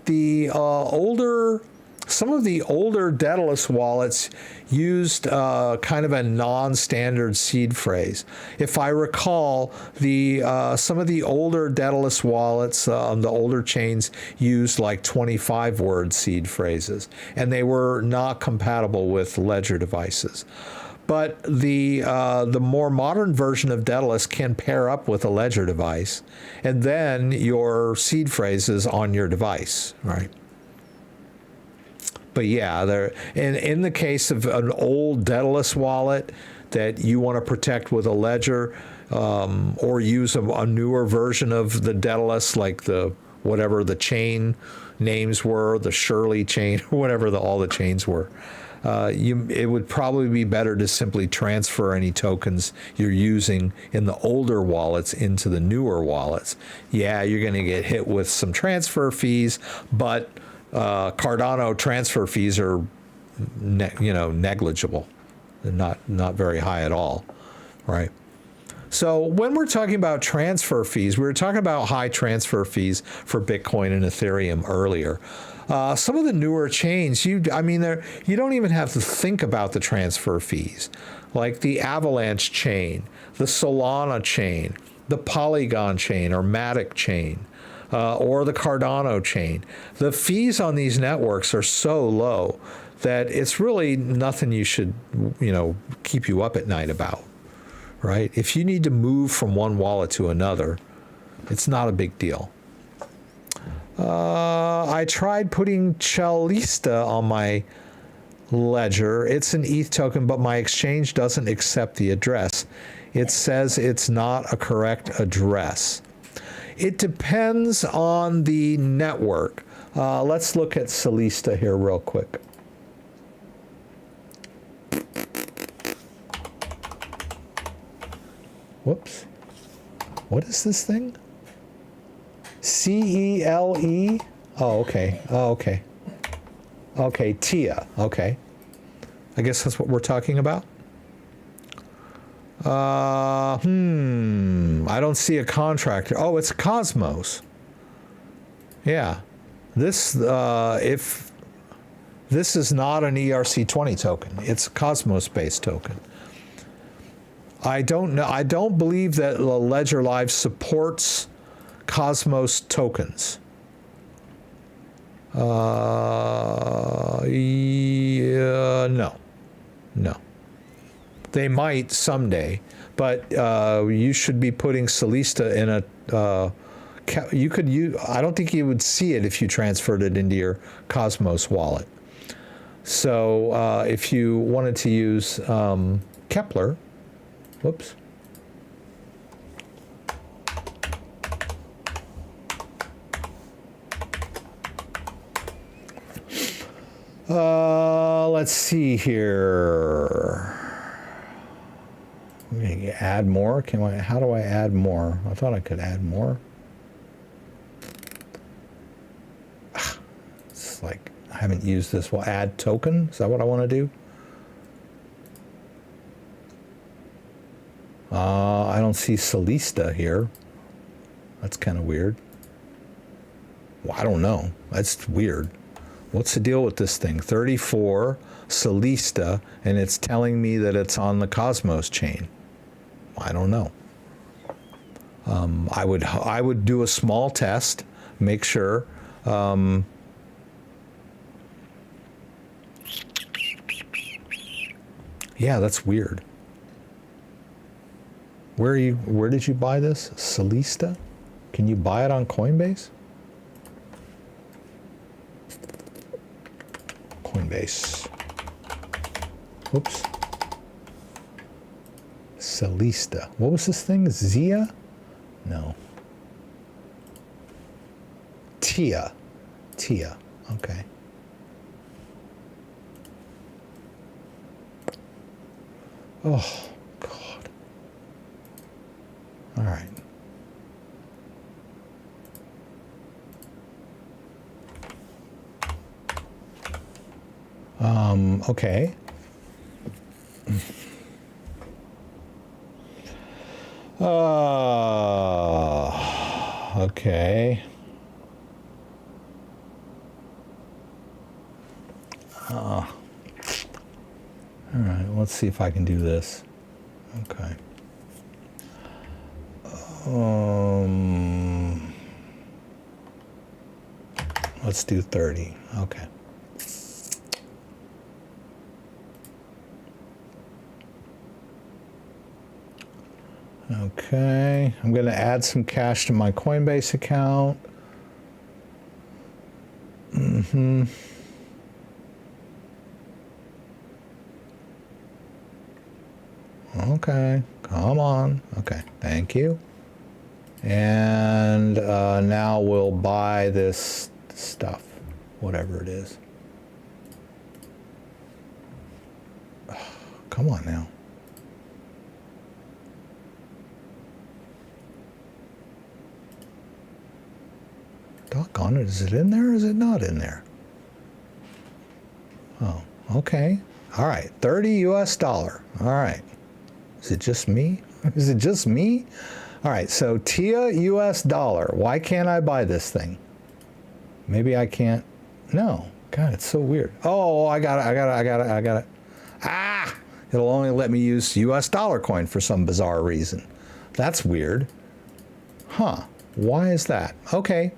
some of the older Daedalus wallets used kind of a non-standard seed phrase. If I recall, some of the older Daedalus wallets, the older chains, used like 25-word seed phrases, and they were not compatible with Ledger devices. But the more modern version of Daedalus can pair up with a Ledger device, and then your seed phrase is on your device, right? But yeah, in the case of an old Daedalus wallet that you want to protect with a Ledger, or use a newer version of the Daedalus, like whatever the chain names were, the Shirley chain, whatever all the chains were. It would probably be better to simply transfer any tokens you're using in the older wallets into the newer wallets. Yeah, you're going to get hit with some transfer fees, but Cardano transfer fees are, negligible, not very high at all, right? So when we're talking about transfer fees, we were talking about high transfer fees for Bitcoin and Ethereum earlier. Some of the newer chains, you don't even have to think about the transfer fees, like the Avalanche chain, the Solana chain, the Polygon chain or Matic chain, or the Cardano chain. The fees on these networks are so low that it's really nothing you should, keep you up at night about, right? If you need to move from one wallet to another, it's not a big deal. I tried putting Chalista on my ledger. It's an ETH token, but my exchange doesn't accept the address. It says it's not a correct address. It depends on the network. Let's look at Solista here real quick. Whoops. What is this thing? CELE? Oh, okay. Oh, okay. Okay, TIA. Okay. I guess that's what we're talking about. I don't see a contractor. Oh, it's Cosmos. Yeah. This, if this is not an ERC20 token, it's a Cosmos-based token. I don't know. I don't believe that Ledger Live supports Cosmos tokens. Yeah, no. They might someday, but you should be putting Solista in a. You could use. I don't think you would see it if you transferred it into your Cosmos wallet. So if you wanted to use Kepler, whoops. Let's see here. Add more. How do I add more? I thought I could add more. It's like I haven't used this. Well, add token. Is that what I want to do? I don't see Solista here. That's kind of weird. Well, I don't know. That's weird. What's the deal with this thing? 34 Solista, and it's telling me that it's on the Cosmos chain. I don't know. I would do a small test, make sure. Yeah, that's weird. Where did you buy this? Solista? Can you buy it on Coinbase? Coinbase. Oops. Solista. What was this thing? Zia? No. TIA. TIA. Okay. Oh, God. All right. Okay. Okay. All right, let's see if I can do this. Okay. Let's do 30. Okay. Okay, I'm going to add some cash to my Coinbase account. Okay, come on. Okay, thank you. And now we'll buy this stuff, whatever it is. Come on now. Doggone it, is it in there or is it not in there? Oh, okay. All right, 30 US dollar. All right. Is it just me? Is it just me? All right, so TIA US dollar. Why can't I buy this thing? Maybe I can't. No. God, it's so weird. Oh, I got it. Ah! It'll only let me use US dollar coin for some bizarre reason. That's weird. Huh. Why is that? Okay.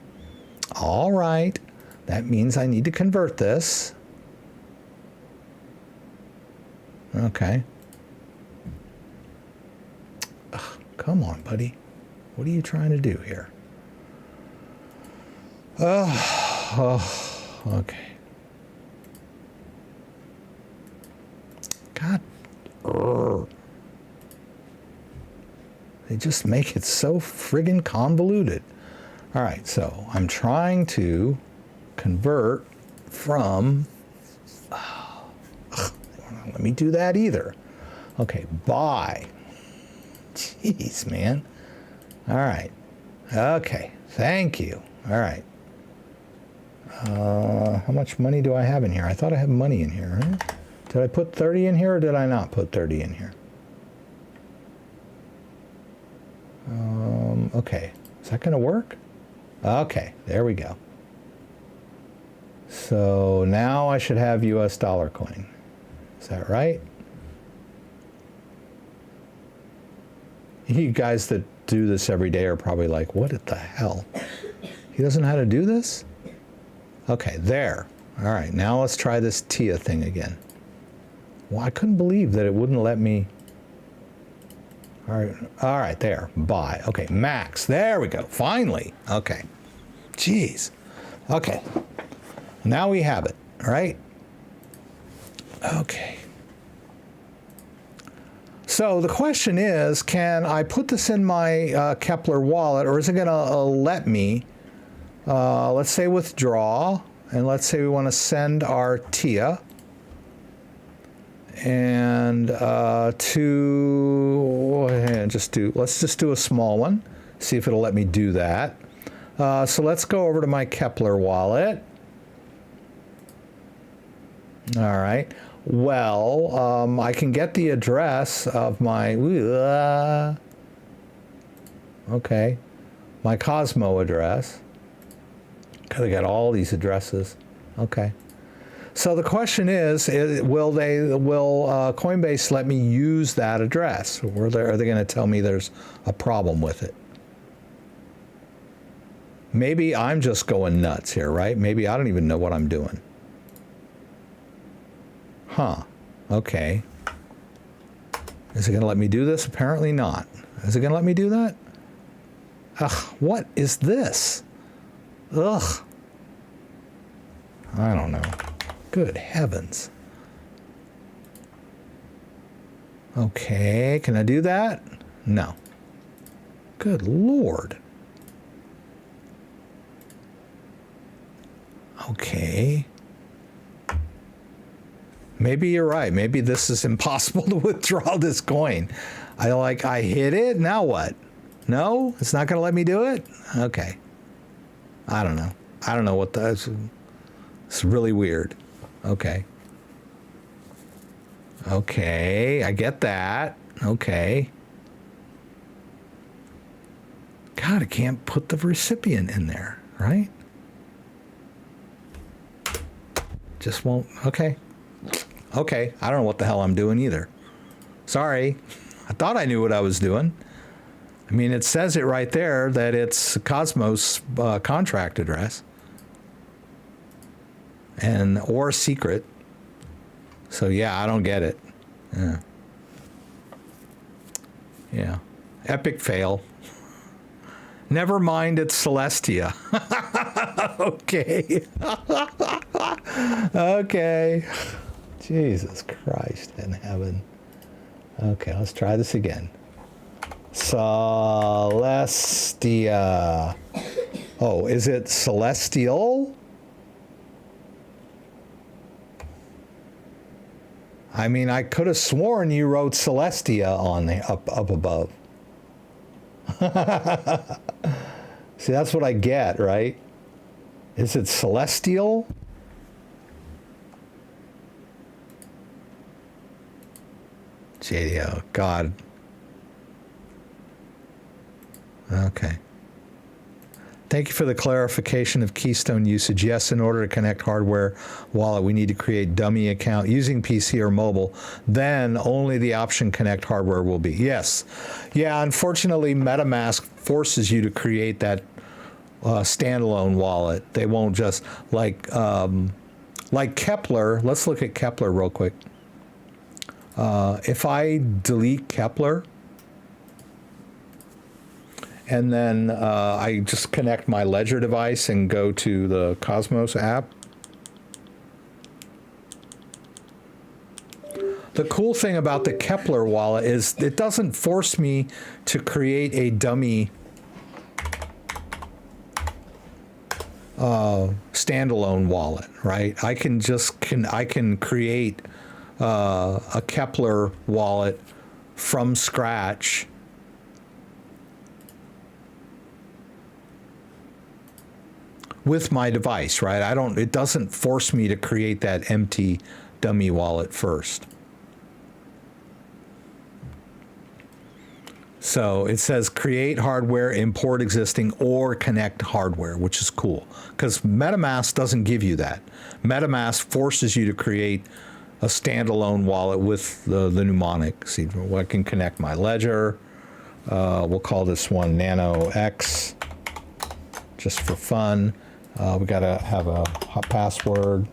All right. That means I need to convert this. Okay. Ugh, come on, buddy. What are you trying to do here? Oh, okay. They just make it so friggin' convoluted. All right, so I'm trying to convert from, let me do that either. Okay, buy. Jeez, man. All right. Okay, thank you. All right. How much money do I have in here? I thought I had money in here, right? Did I put 30 in here or did I not put 30 in here? Okay, is that gonna work? Okay, there we go. So now I should have US dollar coin. Is that right? You guys that do this every day are probably like, what the hell? He doesn't know how to do this? Okay, there. All right, now let's try this TIA thing again. Well, I couldn't believe that it wouldn't let me. All right, there, buy. Okay, max, there we go, finally. Okay, jeez. Okay, now we have it, all right? Okay. So the question is, can I put this in my Kepler wallet, or is it gonna let me, let's say let's say we wanna send our TIA, and let's just do a small one, see if it'll let me do that. So let's go over to my Kepler wallet. All right. Well, I can get the address of my my Cosmo address. Gotta get all these addresses. Okay. So the question is, will Coinbase let me use that address, or are they going to tell me there's a problem with it? Maybe I'm just going nuts here, right? Maybe I don't even know what I'm doing. Huh. Okay. Is it going to let me do this? Apparently not. Is it going to let me do that? Ugh, what is this? Ugh. I don't know. Good heavens. Okay, can I do that? No. Good Lord. Okay. Maybe you're right. Maybe this is impossible to withdraw this coin. I hit it, now what? No? It's not going to let me do it? Okay. I don't know. I don't know what that's. It's really weird. Okay. Okay, I get that. Okay. God, I can't put the recipient in there, right? Just won't. Okay. Okay, I don't know what the hell I'm doing either. Sorry. I thought I knew what I was doing. I mean, it says it right there that it's Cosmos contract address. Or secret. So yeah, I don't get it. Yeah. Yeah. Epic fail. Never mind, it's Celestia. Okay. Okay. Jesus Christ in heaven. Okay, let's try this again. Celestia. Oh, is it celestial? I mean, I could have sworn you wrote Celestia on the up above. See, that's what I get, right? Is it celestial? JDO, God. Okay. Thank you for the clarification of Keystone usage. Yes, in order to connect hardware wallet, we need to create dummy account using PC or mobile. Then only the option connect hardware will be. Yes. Yeah, unfortunately, MetaMask forces you to create that standalone wallet. They won't just, like Kepler. Let's look at Kepler real quick. If I delete Kepler, and then I just connect my Ledger device and go to the Cosmos app. The cool thing about the Kepler wallet is it doesn't force me to create a dummy standalone wallet, right? I can create a Kepler wallet from scratch with my device, right? It doesn't force me to create that empty dummy wallet first. So it says create hardware, import existing, or connect hardware, which is cool because MetaMask doesn't give you that. MetaMask forces you to create a standalone wallet with the mnemonic. See, I can connect my ledger. We'll call this one Nano X, just for fun. We gotta have a hot password.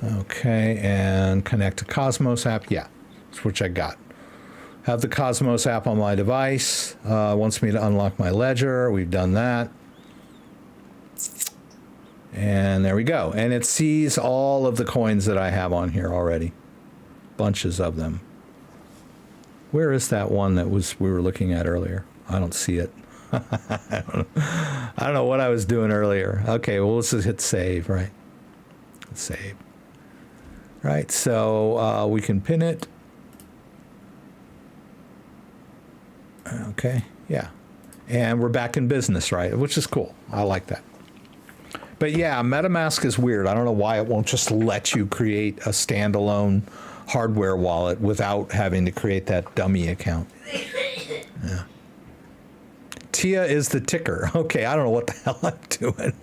Okay, and connect to Cosmos app. Yeah, which I got. Have the Cosmos app on my device. Wants me to unlock my ledger. We've done that. And there we go. And it sees all of the coins that I have on here already. Bunches of them. Where is that one that we were looking at earlier? I don't see it. I don't know what I was doing earlier. Okay, well, let's just hit save, right? Save. Right, so we can pin it. Okay, yeah. And we're back in business, right? Which is cool. I like that. But yeah, MetaMask is weird. I don't know why it won't just let you create a standalone hardware wallet without having to create that dummy account. Yeah. TIA is the ticker. Okay, I don't know what the hell I'm doing.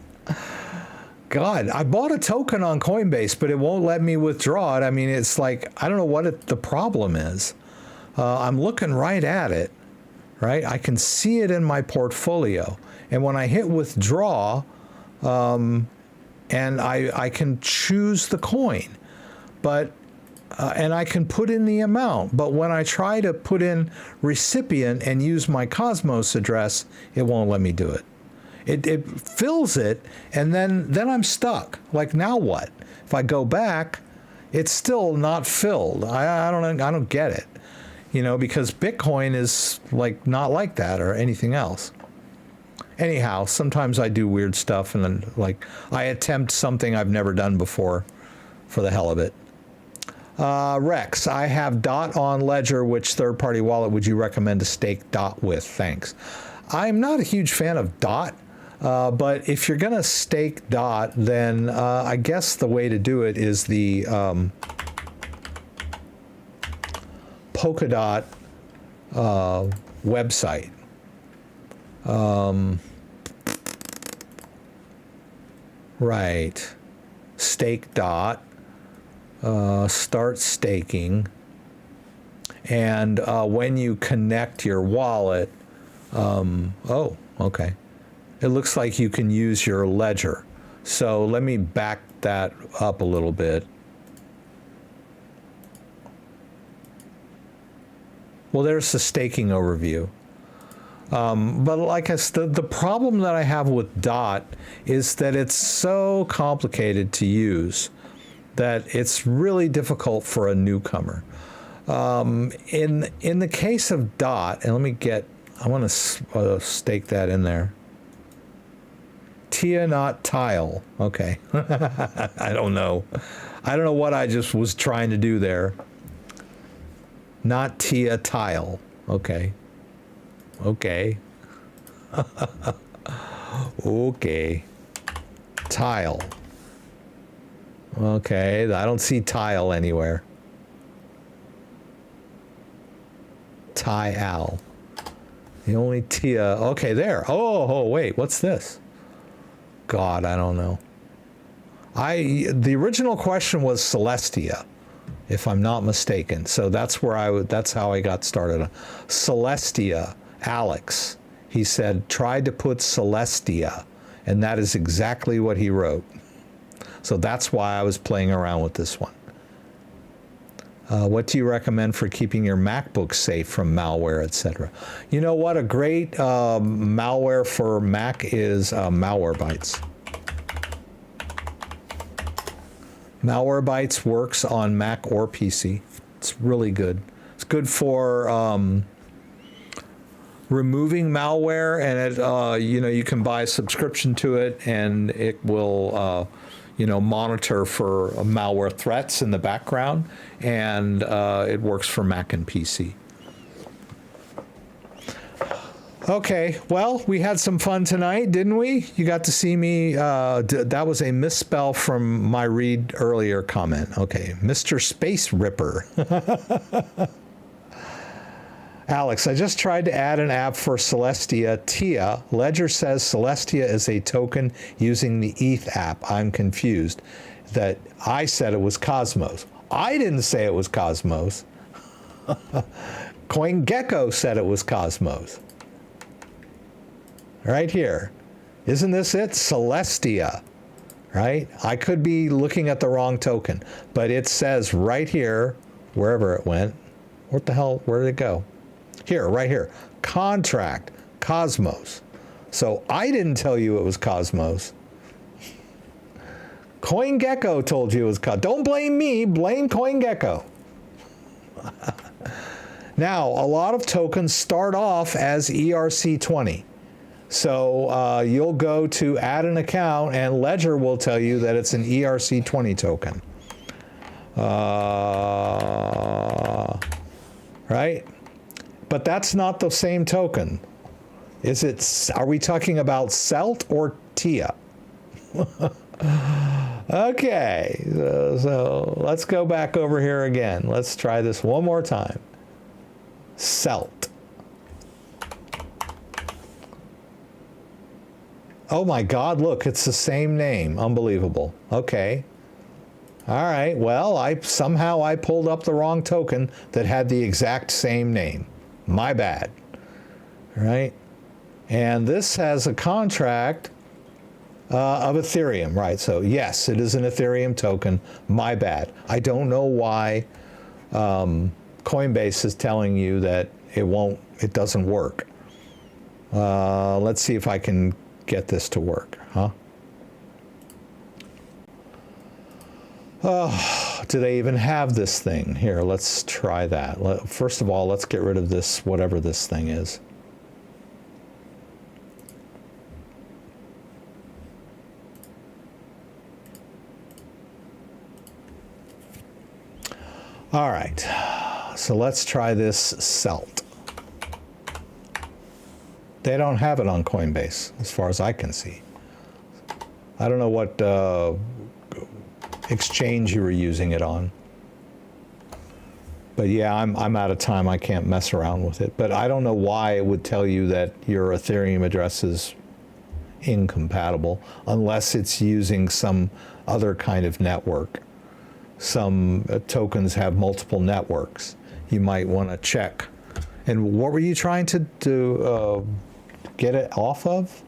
God, I bought a token on Coinbase, but it won't let me withdraw it. I mean, it's like, I don't know what the problem is. I'm looking right at it, right? I can see it in my portfolio. And when I hit withdraw, and I can choose the coin, but and I can put in the amount. But when I try to put in recipient and use my Cosmos address, it won't let me do it. It fills it, and then I'm stuck. Like, now what? If I go back, it's still not filled. I don't get it, because Bitcoin is like not like that or anything else. Anyhow, sometimes I do weird stuff, and then like I attempt something I've never done before, for the hell of it. Rex, I have DOT on Ledger. Which third-party wallet would you recommend to stake DOT with? Thanks. I'm not a huge fan of DOT. But if you're going to stake DOT, then I guess the way to do it is the Polkadot website. Right. Stake DOT. Start staking. And when you connect your wallet, oh, okay. It looks like you can use your ledger. So let me back that up a little bit. Well, there's the staking overview. But like I said, the problem that I have with DOT is that it's so complicated to use that it's really difficult for a newcomer. In the case of DOT, and I want to stake that in there. TIA, not tile. Okay. I don't know. I don't know what I just was trying to do there. Not TIA tile. Okay. Okay. Okay. Tile. Okay. I don't see tile anywhere. Tile. The only TIA. Okay, there. Oh, wait. What's this? God, I don't know. The original question was Celestia, if I'm not mistaken. So that's how I got started. Celestia, Alex. He said, tried to put Celestia, and that is exactly what he wrote. So that's why I was playing around with this one. What do you recommend for keeping your MacBook safe from malware, etc.? You know what? A great malware for Mac is Malwarebytes. Malwarebytes works on Mac or PC. It's really good. It's good for removing malware, and it, you can buy a subscription to it, and it will monitor for malware threats in the background, and it works for Mac and PC. Okay, well, we had some fun tonight, didn't we? You got to see me. That was a misspell from my read earlier comment. Okay, Mr. Space Ripper. Alex, I just tried to add an app for Celestia TIA. Ledger says Celestia is a token using the ETH app. I'm confused. That I said it was Cosmos. I didn't say it was Cosmos. CoinGecko said it was Cosmos. Right here. Isn't this it? Celestia. Right? I could be looking at the wrong token, but it says right here, wherever it went. What the hell? Where did it go? Here, right here. Contract. Cosmos. So I didn't tell you it was Cosmos. CoinGecko told you it was Cosmos. Don't blame me. Blame CoinGecko. Now, a lot of tokens start off as ERC20. So you'll go to add an account, and Ledger will tell you that it's an ERC20 token. Right? But that's not the same token. Is it? Are we talking about CELT or TIA? Okay, so let's go back over here again. Let's try this one more time. CELT. Oh my God, look, it's the same name. Unbelievable. Okay. All right, well, somehow I pulled up the wrong token that had the exact same name. My bad. All right. And this has a contract of Ethereum, right? So yes, it is an Ethereum token. My bad. I don't know why Coinbase is telling you that it doesn't work. Let's see if I can get this to work, huh? Oh, do they even have this thing? Here, let's try that. First of all, let's get rid of this, whatever this thing is. All right, so let's try this CELT. They don't have it on Coinbase, as far as I can see. I don't know what exchange you were using it on. But yeah, I'm out of time. I can't mess around with it. But I don't know why it would tell you that your Ethereum address is incompatible, unless it's using some other kind of network. Some tokens have multiple networks. You might want to check. And what were you trying to do, get it off of?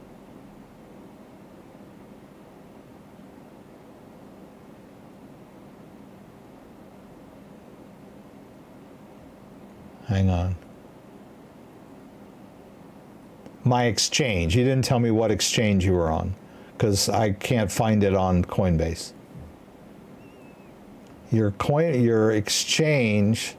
Hang on. My exchange. You didn't tell me what exchange you were on, because I can't find it on Coinbase. Your exchange.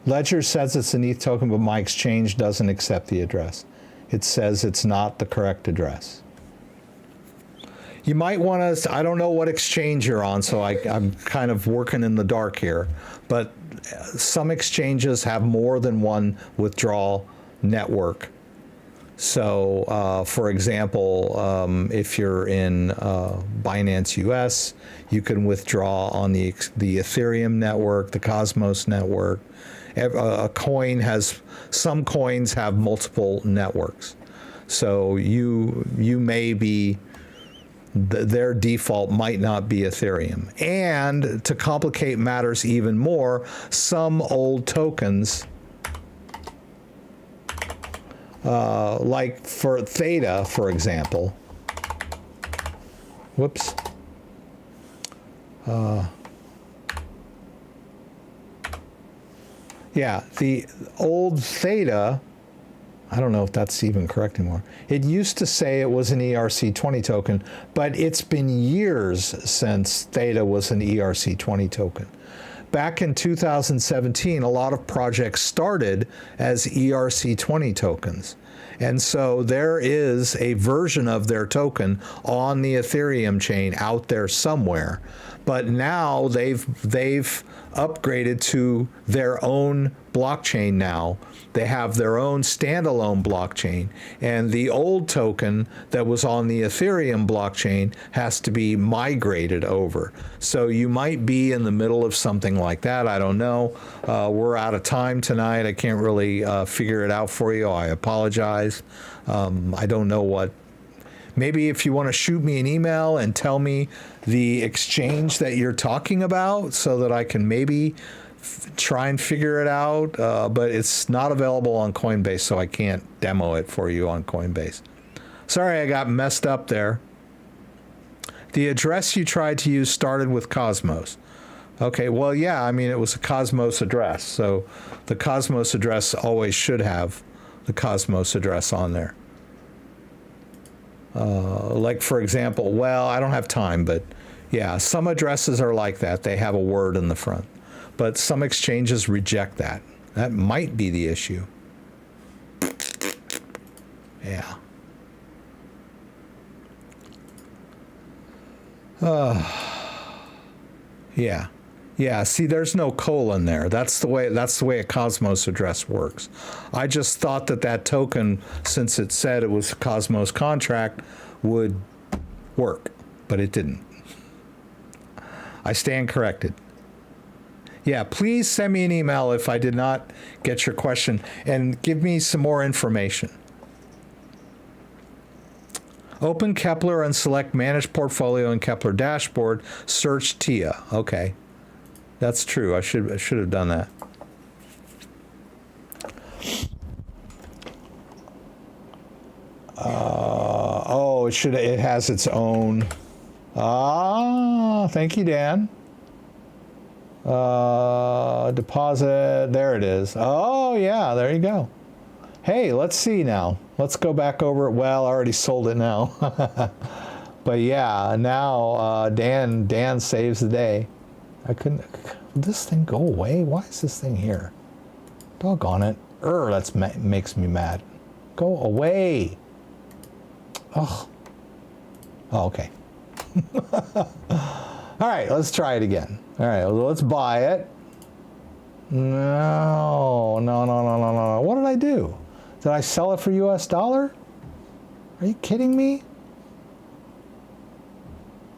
Ledger says it's an ETH token, but my exchange doesn't accept the address. It says it's not the correct address. You might want to, I don't know what exchange you're on, so I'm kind of working in the dark here, but some exchanges have more than one withdrawal network. So, for example, if you're in Binance US, you can withdraw on the Ethereum network, the Cosmos network. Some coins have multiple networks. So you may be, their default might not be Ethereum. And to complicate matters even more, some old tokens, like for Theta, for example. Whoops, Yeah, the old Theta, I don't know if that's even correct anymore. It used to say it was an ERC20 token, but it's been years since Theta was an ERC20 token. Back in 2017, a lot of projects started as ERC20 tokens. And so there is a version of their token on the Ethereum chain out there somewhere. But now they've upgraded to their own blockchain now. They have their own standalone blockchain, and the old token that was on the Ethereum blockchain has to be migrated over. So you might be in the middle of something like that. I don't know. We're out of time tonight. I can't really figure it out for you. I apologize. I don't know what. Maybe if you want to shoot me an email and tell me the exchange that you're talking about so that I can maybe try and figure it out, but it's not available on Coinbase, so I can't demo it for you on Coinbase. Sorry, I got messed up there. The address you tried to use started with Cosmos. Okay, well, yeah, I mean, it was a Cosmos address, so the Cosmos address always should have the Cosmos address on there. Like, for example, well, I don't have time, but yeah, some addresses are like that. They have a word in the front. But some exchanges reject that. That might be the issue. Yeah. Yeah. Yeah, see, there's no colon there. That's the way a Cosmos address works. I just thought that token, since it said it was a Cosmos contract, would work, but it didn't. I stand corrected. Yeah, please send me an email if I did not get your question, and give me some more information. Open Kepler and select Manage Portfolio in Kepler Dashboard. Search TIA. Okay. That's true. I should have done that. Oh, it has its own. Thank you, Dan. Deposit. There it is. Oh, yeah. There you go. Hey, let's see now. Let's go back over it. Well, I already sold it now. But yeah, now Dan saves the day. I couldn't. Did this thing go away? Why is this thing here? Doggone it. That makes me mad. Go away. Oh. Oh, okay. All right, let's try it again. All right, let's buy it. No. What did I do? Did I sell it for US dollar? Are you kidding me?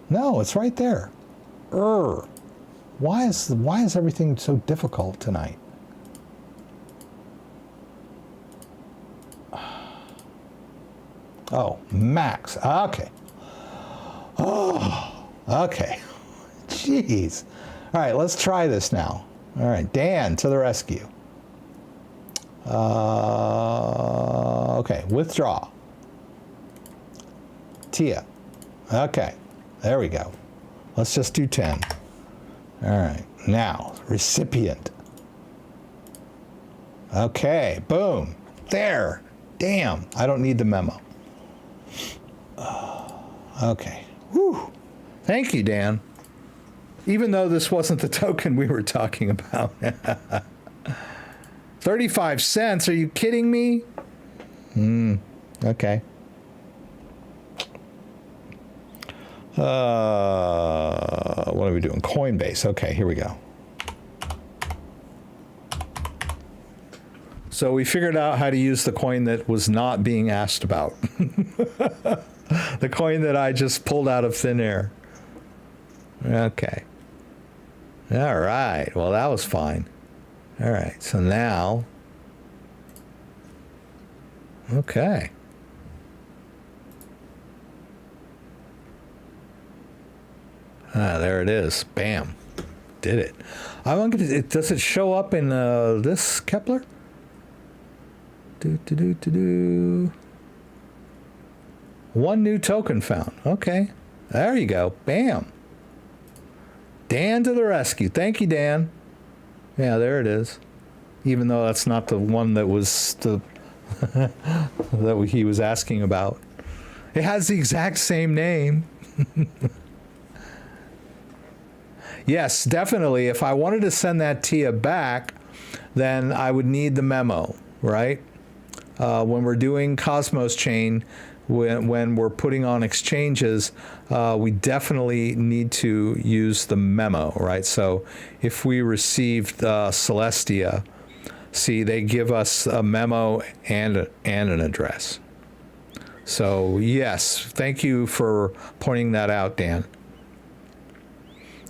No, it's right there. Why is everything so difficult tonight? Oh, max. Okay. Oh, okay. Jeez. All right, let's try this now. All right, Dan to the rescue. Okay, withdraw. TIA. Okay, there we go. Let's just do 10. All right, now, recipient. Okay, boom, there. Damn, I don't need the memo. Okay, whew. Thank you, Dan. Even though this wasn't the token we were talking about. 35 cents, are you kidding me? Okay. What are we doing? Coinbase. Okay, here we go. So we figured out how to use the coin that was not being asked about. The coin that I just pulled out of thin air. Okay. All right. Well, that was fine. All right. So now. Okay. There it is. Bam. Did it. Does it show up in this Kepler? One new token found. Okay. There you go. Bam. Dan to the rescue. Thank you, Dan. Yeah, there it is. Even though that's not the one that was the that he was asking about. It has the exact same name. Yes, definitely. If I wanted to send that TIA back, then I would need the memo, right? When we're doing Cosmos Chain, when we're putting on exchanges, we definitely need to use the memo, right? So if we received Celestia, see, they give us a memo and an address. So yes, thank you for pointing that out, Dan.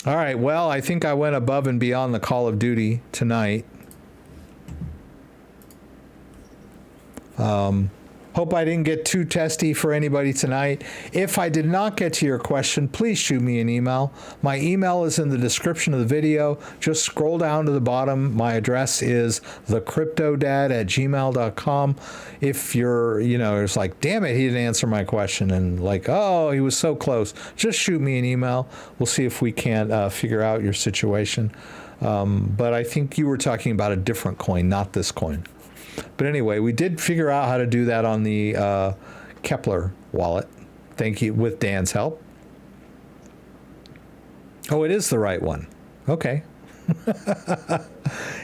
All right, well, I think I went above and beyond the call of duty tonight. Hope I didn't get too testy for anybody tonight. If I did not get to your question, please shoot me an email. My email is in the description of the video. Just scroll down to the bottom. My address is thecryptodad@gmail.com. If you're, it's like, damn it, he didn't answer my question, and like, oh, he was so close, just shoot me an email. We'll see if we can't figure out your situation. But I think you were talking about a different coin, not this coin. But anyway, we did figure out how to do that on the Kepler wallet. Thank you, with Dan's help. Oh, it is the right one. Okay.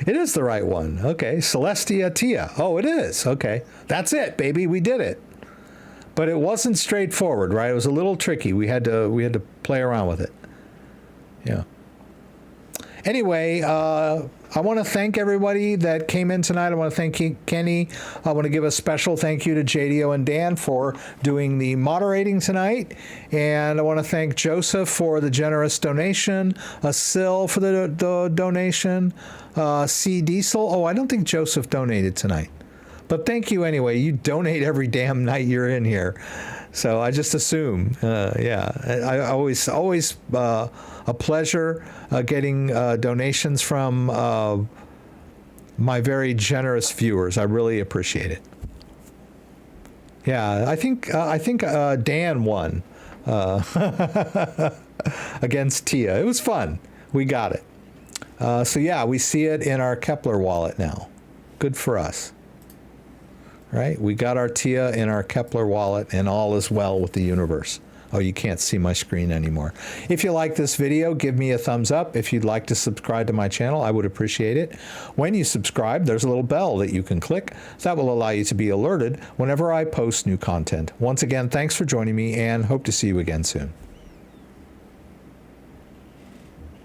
It is the right one. Okay. Celestia TIA. Oh, it is. Okay. That's it, baby. We did it. But it wasn't straightforward, right? It was a little tricky. We had to play around with it. Yeah. Anyway, I want to thank everybody that came in tonight. I want to thank Kenny. I want to give a special thank you to JDO and Dan for doing the moderating tonight. And I want to thank Joseph for the generous donation, Sil for the donation, C. Diesel. Oh, I don't think Joseph donated tonight. But thank you anyway. You donate every damn night you're in here. So I just assume, yeah. I always a pleasure getting donations from my very generous viewers. I really appreciate it. Yeah, I think Dan won against Tia. It was fun. We got it. So yeah, we see it in our Kepler wallet now. Good for us. Right? We got our TIA in our Kepler wallet, and all is well with the universe. Oh, you can't see my screen anymore. If you like this video, give me a thumbs up. If you'd like to subscribe to my channel, I would appreciate it. When you subscribe, there's a little bell that you can click. That will allow you to be alerted whenever I post new content. Once again, thanks for joining me, and hope to see you again soon.